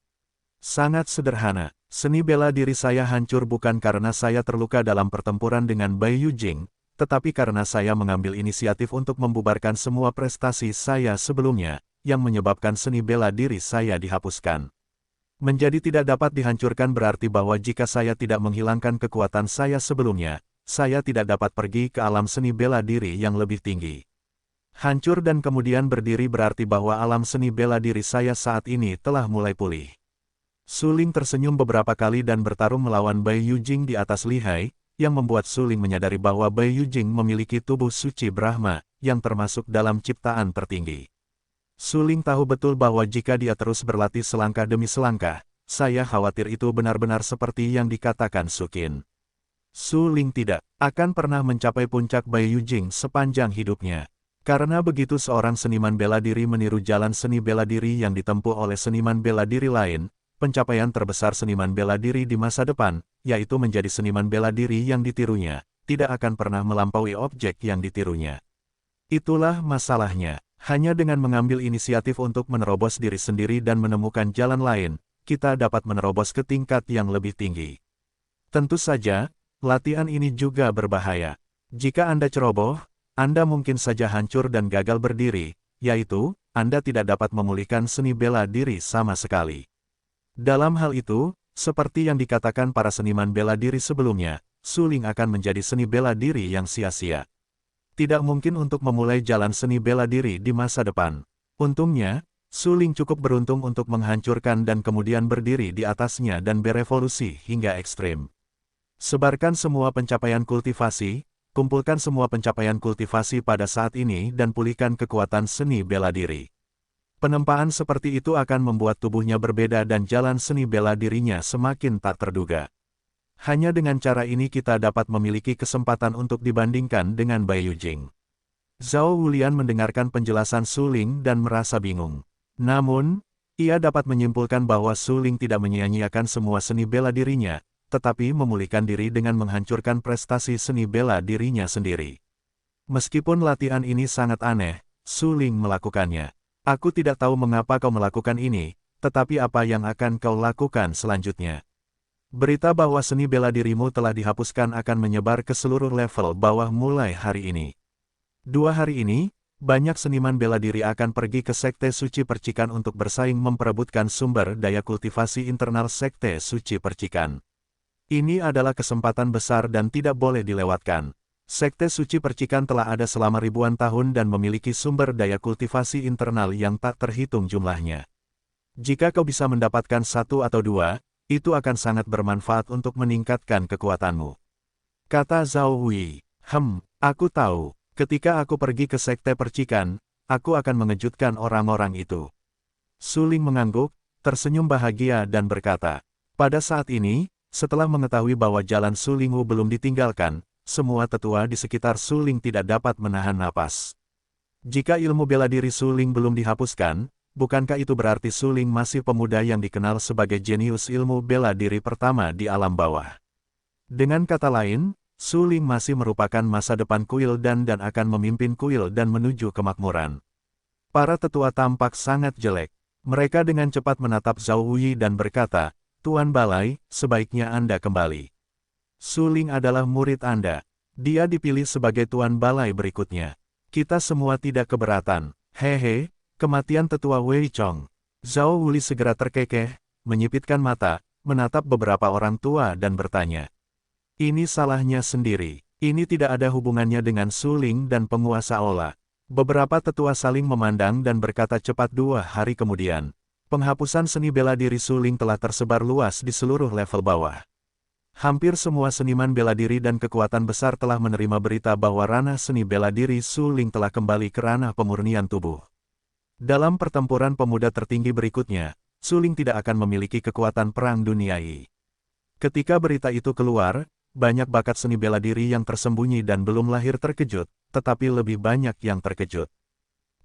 [SPEAKER 1] Sangat sederhana, seni bela diri saya hancur bukan karena saya terluka dalam pertempuran dengan Bai Yujing, tetapi karena saya mengambil inisiatif untuk membubarkan semua prestasi saya sebelumnya, yang menyebabkan seni bela diri saya dihapuskan. Menjadi tidak dapat dihancurkan berarti bahwa jika saya tidak menghilangkan kekuatan saya sebelumnya, saya tidak dapat pergi ke alam seni bela diri yang lebih tinggi. Hancur dan kemudian berdiri berarti bahwa alam seni bela diri saya saat ini telah mulai pulih. Su Ling tersenyum beberapa kali dan bertarung melawan Bai Yujing di atas lihai, yang membuat Su Ling menyadari bahwa Bai Yujing memiliki tubuh suci Brahma, yang termasuk dalam ciptaan tertinggi. Su Ling tahu betul bahwa jika dia terus berlatih selangkah demi selangkah, saya khawatir itu benar-benar seperti yang dikatakan Su Qin. Su Ling tidak akan pernah mencapai puncak Bai Yujing sepanjang hidupnya. Karena begitu seorang seniman bela diri meniru jalan seni bela diri yang ditempuh oleh seniman bela diri lain, pencapaian terbesar seniman bela diri di masa depan, yaitu menjadi seniman bela diri yang ditirunya, tidak akan pernah melampaui objek yang ditirunya. Itulah masalahnya. Hanya dengan mengambil inisiatif untuk menerobos diri sendiri dan menemukan jalan lain, kita dapat menerobos ke tingkat yang lebih tinggi. Tentu saja, latihan ini juga berbahaya. Jika Anda ceroboh, Anda mungkin saja hancur dan gagal berdiri, yaitu, Anda tidak dapat memulihkan seni bela diri sama sekali. Dalam hal itu, seperti yang dikatakan para seniman bela diri sebelumnya, Su Ling akan menjadi seni bela diri yang sia-sia. Tidak mungkin untuk memulai jalan seni bela diri di masa depan. Untungnya, Su Ling cukup beruntung untuk menghancurkan dan kemudian berdiri di atasnya dan berevolusi hingga ekstrim. Sebarkan semua pencapaian kultivasi, kumpulkan semua pencapaian kultivasi pada saat ini dan pulihkan kekuatan seni bela diri. Penempaan seperti itu akan membuat tubuhnya berbeda dan jalan seni bela dirinya semakin tak terduga. Hanya dengan cara ini kita dapat memiliki kesempatan untuk dibandingkan dengan Bai Yujing. Zhao Wulian mendengarkan penjelasan Su Ling dan merasa bingung. Namun, ia dapat menyimpulkan bahwa Su Ling tidak menyia-nyiakan semua seni bela dirinya, tetapi memulihkan diri dengan menghancurkan prestasi seni bela dirinya sendiri. Meskipun latihan ini sangat aneh, Su Ling melakukannya. Aku tidak tahu mengapa kau melakukan ini, tetapi apa yang akan kau lakukan selanjutnya? Berita bahwa seni bela dirimu telah dihapuskan akan menyebar ke seluruh level bawah mulai hari ini. 2 hari ini, banyak seniman bela diri akan pergi ke Sekte Suci Percikan untuk bersaing memperebutkan sumber daya kultivasi internal Sekte Suci Percikan. Ini adalah kesempatan besar dan tidak boleh dilewatkan. Sekte Suci Percikan telah ada selama ribuan tahun dan memiliki sumber daya kultivasi internal yang tak terhitung jumlahnya. Jika kau bisa mendapatkan 1 atau 2, itu akan sangat bermanfaat untuk meningkatkan kekuatanmu. Kata Zhao Wei. Aku tahu, ketika aku pergi ke Sekte Percikan, aku akan mengejutkan orang-orang itu. Su Ling mengangguk, tersenyum bahagia dan berkata, pada saat ini, setelah mengetahui bahwa jalan Su Lingwu belum ditinggalkan, semua tetua di sekitar Su Ling tidak dapat menahan napas. Jika ilmu bela diri Su Ling belum dihapuskan, bukankah itu berarti Su Ling masih pemuda yang dikenal sebagai jenius ilmu bela diri pertama di alam bawah? Dengan kata lain, Su Ling masih merupakan masa depan kuil dan akan memimpin kuil dan menuju kemakmuran. Para tetua tampak sangat jelek. Mereka dengan cepat menatap Zhao Wei dan berkata, Tuan Balai, sebaiknya Anda kembali. Su Ling adalah murid Anda. Dia dipilih sebagai Tuan Balai berikutnya. Kita semua tidak keberatan. Hehe. Kematian tetua Wei Chong. Zhao Wuli segera terkekeh, menyipitkan mata, menatap beberapa orang tua dan bertanya. Ini salahnya sendiri. Ini tidak ada hubungannya dengan Su Ling dan penguasa Ola. Beberapa tetua saling memandang dan berkata cepat 2 hari kemudian. Penghapusan seni bela diri Su Ling telah tersebar luas di seluruh level bawah. Hampir semua seniman bela diri dan kekuatan besar telah menerima berita bahwa ranah seni bela diri Su Ling telah kembali ke ranah pemurnian tubuh. Dalam pertempuran pemuda tertinggi berikutnya, Su Ling tidak akan memiliki kekuatan perang duniai. Ketika berita itu keluar, banyak bakat seni bela diri yang tersembunyi dan belum lahir terkejut, tetapi lebih banyak yang terkejut.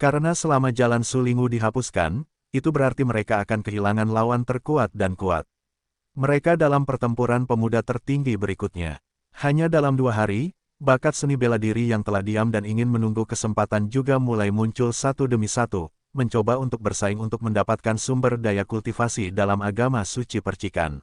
[SPEAKER 1] Karena selama jalan Su Lingwu dihapuskan, itu berarti mereka akan kehilangan lawan terkuat dan kuat. Mereka dalam pertempuran pemuda tertinggi berikutnya. Hanya dalam 2 hari, bakat seni bela diri yang telah diam dan ingin menunggu kesempatan juga mulai muncul satu demi satu, mencoba untuk bersaing untuk mendapatkan sumber daya kultivasi dalam agama suci percikan.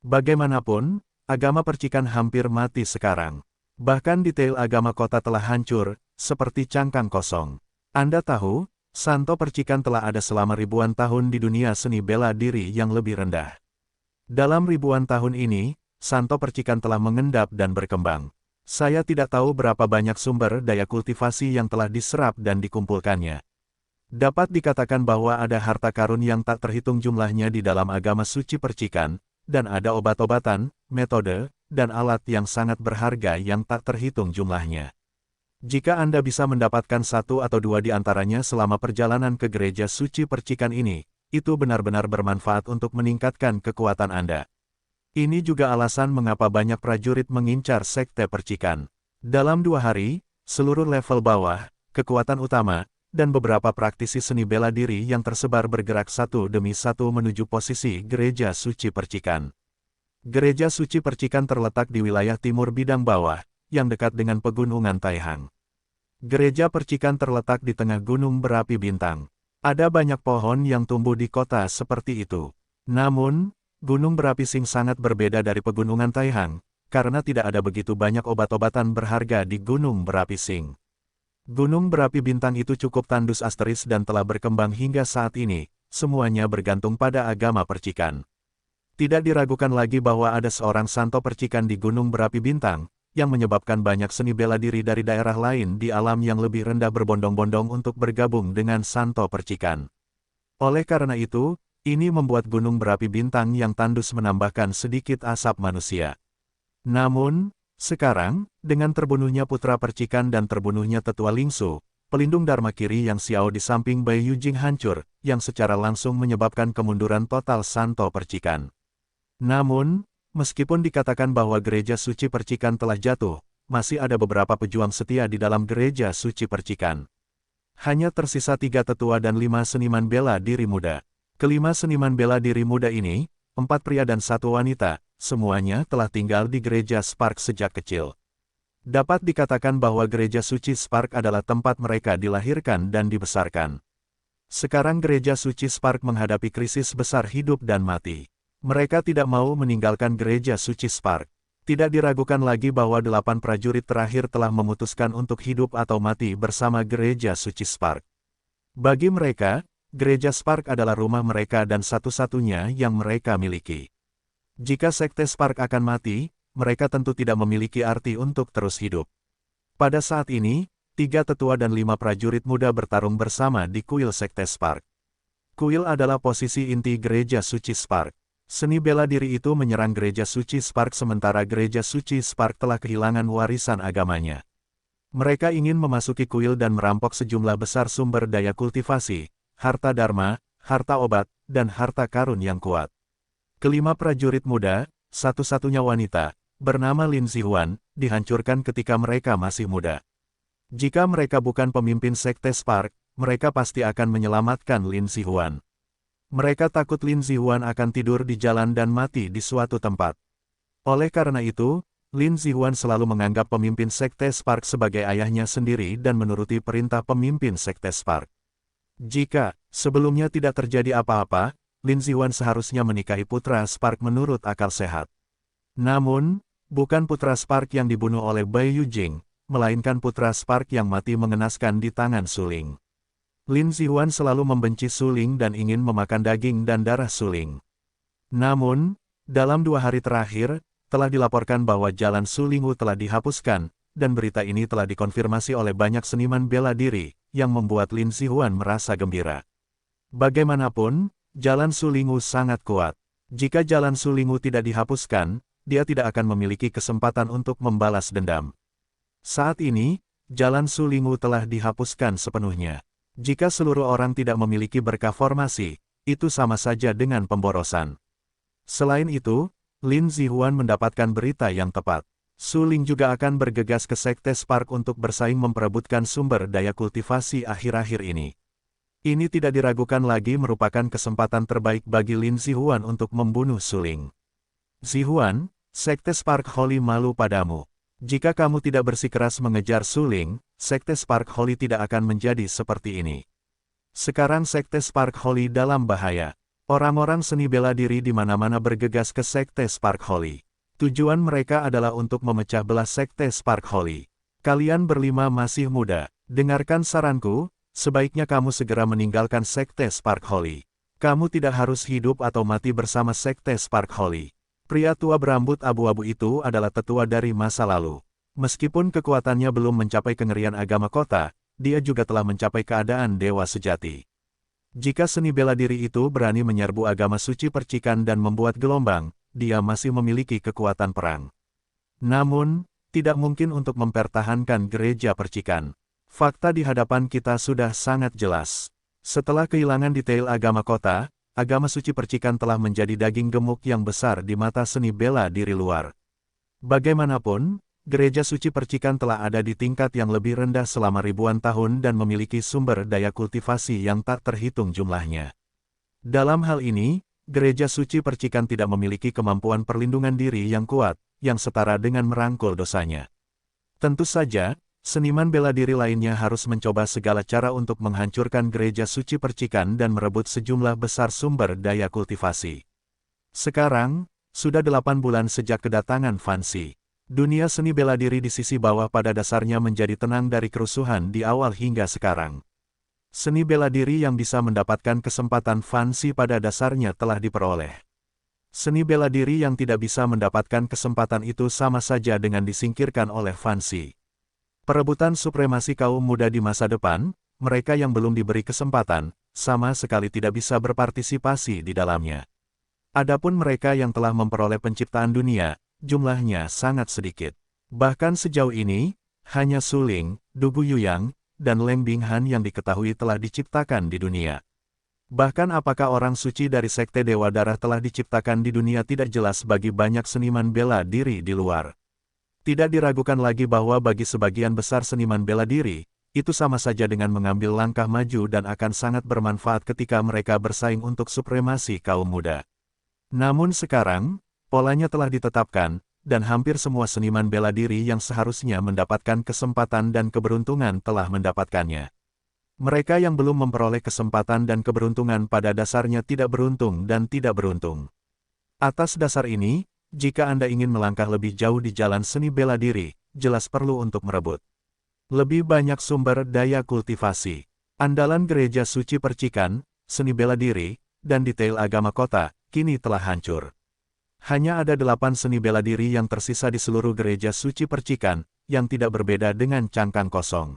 [SPEAKER 1] Bagaimanapun, agama percikan hampir mati sekarang. Bahkan detail agama kota telah hancur, seperti cangkang kosong. Anda tahu, Santo Percikan telah ada selama ribuan tahun di dunia seni bela diri yang lebih rendah. Dalam ribuan tahun ini, Santo Percikan telah mengendap dan berkembang. Saya tidak tahu berapa banyak sumber daya kultivasi yang telah diserap dan dikumpulkannya. Dapat dikatakan bahwa ada harta karun yang tak terhitung jumlahnya di dalam agama suci percikan, dan ada obat-obatan, metode, dan alat yang sangat berharga yang tak terhitung jumlahnya. Jika Anda bisa mendapatkan 1 atau 2 di antaranya selama perjalanan ke gereja suci percikan ini, itu benar-benar bermanfaat untuk meningkatkan kekuatan Anda. Ini juga alasan mengapa banyak prajurit mengincar sekte percikan. Dalam 2 hari, seluruh level bawah, kekuatan utama, dan beberapa praktisi seni bela diri yang tersebar bergerak satu demi satu menuju posisi gereja suci percikan. Gereja suci percikan terletak di wilayah timur bidang bawah, yang dekat dengan pegunungan Taihang. Gereja percikan terletak di tengah gunung berapi bintang. Ada banyak pohon yang tumbuh di kota seperti itu. Namun, gunung berapi Sing sangat berbeda dari pegunungan Taihang, karena tidak ada begitu banyak obat-obatan berharga di gunung berapi Sing. Gunung berapi bintang itu cukup tandus asteris dan telah berkembang hingga saat ini, semuanya bergantung pada agama percikan. Tidak diragukan lagi bahwa ada seorang santo percikan di gunung berapi bintang, yang menyebabkan banyak seni bela diri dari daerah lain di alam yang lebih rendah berbondong-bondong untuk bergabung dengan santo percikan. Oleh karena itu, ini membuat gunung berapi bintang yang tandus menambahkan sedikit asap manusia. Namun, sekarang, dengan terbunuhnya putra percikan dan terbunuhnya tetua Lingsu, pelindung Dharma Kiri yang Xiao di samping Bai Yujing hancur, yang secara langsung menyebabkan kemunduran total santo percikan. Namun, meskipun dikatakan bahwa gereja suci percikan telah jatuh, masih ada beberapa pejuang setia di dalam gereja suci percikan. Hanya tersisa 3 tetua dan 5 seniman bela diri muda. Kelima seniman bela diri muda ini, 4 pria dan 1 wanita, semuanya telah tinggal di gereja Spark sejak kecil. Dapat dikatakan bahwa gereja suci Spark adalah tempat mereka dilahirkan dan dibesarkan. Sekarang gereja suci Spark menghadapi krisis besar hidup dan mati. Mereka tidak mau meninggalkan gereja suci Spark. Tidak diragukan lagi bahwa 8 prajurit terakhir telah memutuskan untuk hidup atau mati bersama gereja suci Spark. Bagi mereka, gereja Spark adalah rumah mereka dan satu-satunya yang mereka miliki. Jika sekte Spark akan mati, mereka tentu tidak memiliki arti untuk terus hidup. Pada saat ini, 3 tetua dan 5 prajurit muda bertarung bersama di kuil sekte Spark. Kuil adalah posisi inti gereja suci Spark. Seni bela diri itu menyerang gereja suci Spark sementara gereja suci Spark telah kehilangan warisan agamanya. Mereka ingin memasuki kuil dan merampok sejumlah besar sumber daya kultivasi, harta dharma, harta obat, dan harta karun yang kuat. Kelima prajurit muda, satu-satunya wanita, bernama Lin Zihuan, dihancurkan ketika mereka masih muda. Jika mereka bukan pemimpin sekte Spark, mereka pasti akan menyelamatkan Lin Zihuan. Mereka takut Lin Zihuan akan tidur di jalan dan mati di suatu tempat. Oleh karena itu, Lin Zihuan selalu menganggap pemimpin sekte Spark sebagai ayahnya sendiri dan menuruti perintah pemimpin sekte Spark. Jika sebelumnya tidak terjadi apa-apa, Lin Zihuan seharusnya menikahi putra Spark menurut akal sehat. Namun, bukan putra Spark yang dibunuh oleh Bai Yujing, melainkan putra Spark yang mati mengenaskan di tangan Suling. Lin Zihuan selalu membenci Suling dan ingin memakan daging dan darah Suling. Namun, dalam 2 hari terakhir, telah dilaporkan bahwa jalan Sulingu telah dihapuskan, dan berita ini telah dikonfirmasi oleh banyak seniman bela diri, yang membuat Lin Zihuan merasa gembira. Bagaimanapun, jalan Sulingu sangat kuat. Jika jalan Sulingu tidak dihapuskan, dia tidak akan memiliki kesempatan untuk membalas dendam. Saat ini, jalan Sulingu telah dihapuskan sepenuhnya. Jika seluruh orang tidak memiliki berkah formasi, itu sama saja dengan pemborosan. Selain itu, Lin Zihuan mendapatkan berita yang tepat. Suling juga akan bergegas ke sekte Spark untuk bersaing memperebutkan sumber daya kultivasi akhir-akhir ini. Ini tidak diragukan lagi merupakan kesempatan terbaik bagi Lin Zihuan untuk membunuh Suling. Zihuan, sekte Spark Holy malu padamu. Jika kamu tidak bersikeras mengejar Suling, sekte Spark Holy tidak akan menjadi seperti ini. Sekarang sekte Spark Holy dalam bahaya. Orang-orang seni bela diri di mana-mana bergegas ke sekte Spark Holy. Tujuan mereka adalah untuk memecah belah sekte Spark Holy. Kalian berlima masih muda. Dengarkan saranku, sebaiknya kamu segera meninggalkan sekte Spark Holy. Kamu tidak harus hidup atau mati bersama sekte Spark Holy. Pria tua berambut abu-abu itu adalah tetua dari masa lalu. Meskipun kekuatannya belum mencapai kengerian agama kota, dia juga telah mencapai keadaan dewa sejati. Jika seni bela diri itu berani menyerbu agama suci percikan dan membuat gelombang, dia masih memiliki kekuatan perang. Namun, tidak mungkin untuk mempertahankan gereja percikan. Fakta di hadapan kita sudah sangat jelas. Setelah kehilangan detail agama kota, agama suci percikan telah menjadi daging gemuk yang besar di mata seni bela diri luar. Bagaimanapun, gereja suci percikan telah ada di tingkat yang lebih rendah selama ribuan tahun dan memiliki sumber daya kultivasi yang tak terhitung jumlahnya. Dalam hal ini, gereja suci percikan tidak memiliki kemampuan perlindungan diri yang kuat, yang setara dengan merangkul dosanya. Tentu saja, seniman bela diri lainnya harus mencoba segala cara untuk menghancurkan gereja suci percikan dan merebut sejumlah besar sumber daya kultivasi. Sekarang, sudah 8 bulan sejak kedatangan Fancy. Dunia seni bela diri di sisi bawah pada dasarnya menjadi tenang dari kerusuhan di awal hingga sekarang. Seni bela diri yang bisa mendapatkan kesempatan Fancy pada dasarnya telah diperoleh. Seni bela diri yang tidak bisa mendapatkan kesempatan itu sama saja dengan disingkirkan oleh Fancy. Perebutan supremasi kaum muda di masa depan, mereka yang belum diberi kesempatan, sama sekali tidak bisa berpartisipasi di dalamnya. Adapun mereka yang telah memperoleh penciptaan dunia, jumlahnya sangat sedikit. Bahkan sejauh ini, hanya Suling, Dugu Yuyang, dan Leng Binghan yang diketahui telah diciptakan di dunia. Bahkan apakah orang suci dari Sekte Dewa Darah telah diciptakan di dunia tidak jelas bagi banyak seniman bela diri di luar. Tidak diragukan lagi bahwa bagi sebagian besar seniman bela diri, itu sama saja dengan mengambil langkah maju dan akan sangat bermanfaat ketika mereka bersaing untuk supremasi kaum muda. Namun sekarang, polanya telah ditetapkan, dan hampir semua seniman bela diri yang seharusnya mendapatkan kesempatan dan keberuntungan telah mendapatkannya. Mereka yang belum memperoleh kesempatan dan keberuntungan pada dasarnya tidak beruntung dan tidak beruntung. Atas dasar ini, jika Anda ingin melangkah lebih jauh di jalan seni bela diri, jelas perlu untuk merebut lebih banyak sumber daya kultivasi. Andalan gereja suci percikan, seni bela diri, dan detail agama kota, kini telah hancur. Hanya ada 8 seni bela diri yang tersisa di seluruh gereja suci percikan, yang tidak berbeda dengan cangkang kosong.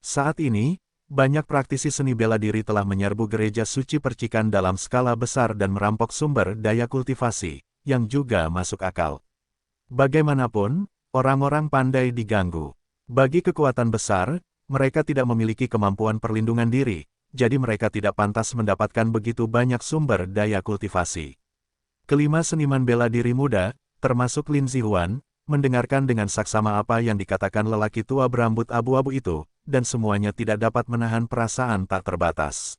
[SPEAKER 1] Saat ini, banyak praktisi seni bela diri telah menyerbu gereja suci percikan dalam skala besar dan merampok sumber daya kultivasi, yang juga masuk akal. Bagaimanapun, orang-orang pandai diganggu. Bagi kekuatan besar, mereka tidak memiliki kemampuan perlindungan diri, jadi mereka tidak pantas mendapatkan begitu banyak sumber daya kultivasi. Kelima seniman bela diri muda, termasuk Lin Zihuan, mendengarkan dengan saksama apa yang dikatakan lelaki tua berambut abu-abu itu, dan semuanya tidak dapat menahan perasaan tak terbatas.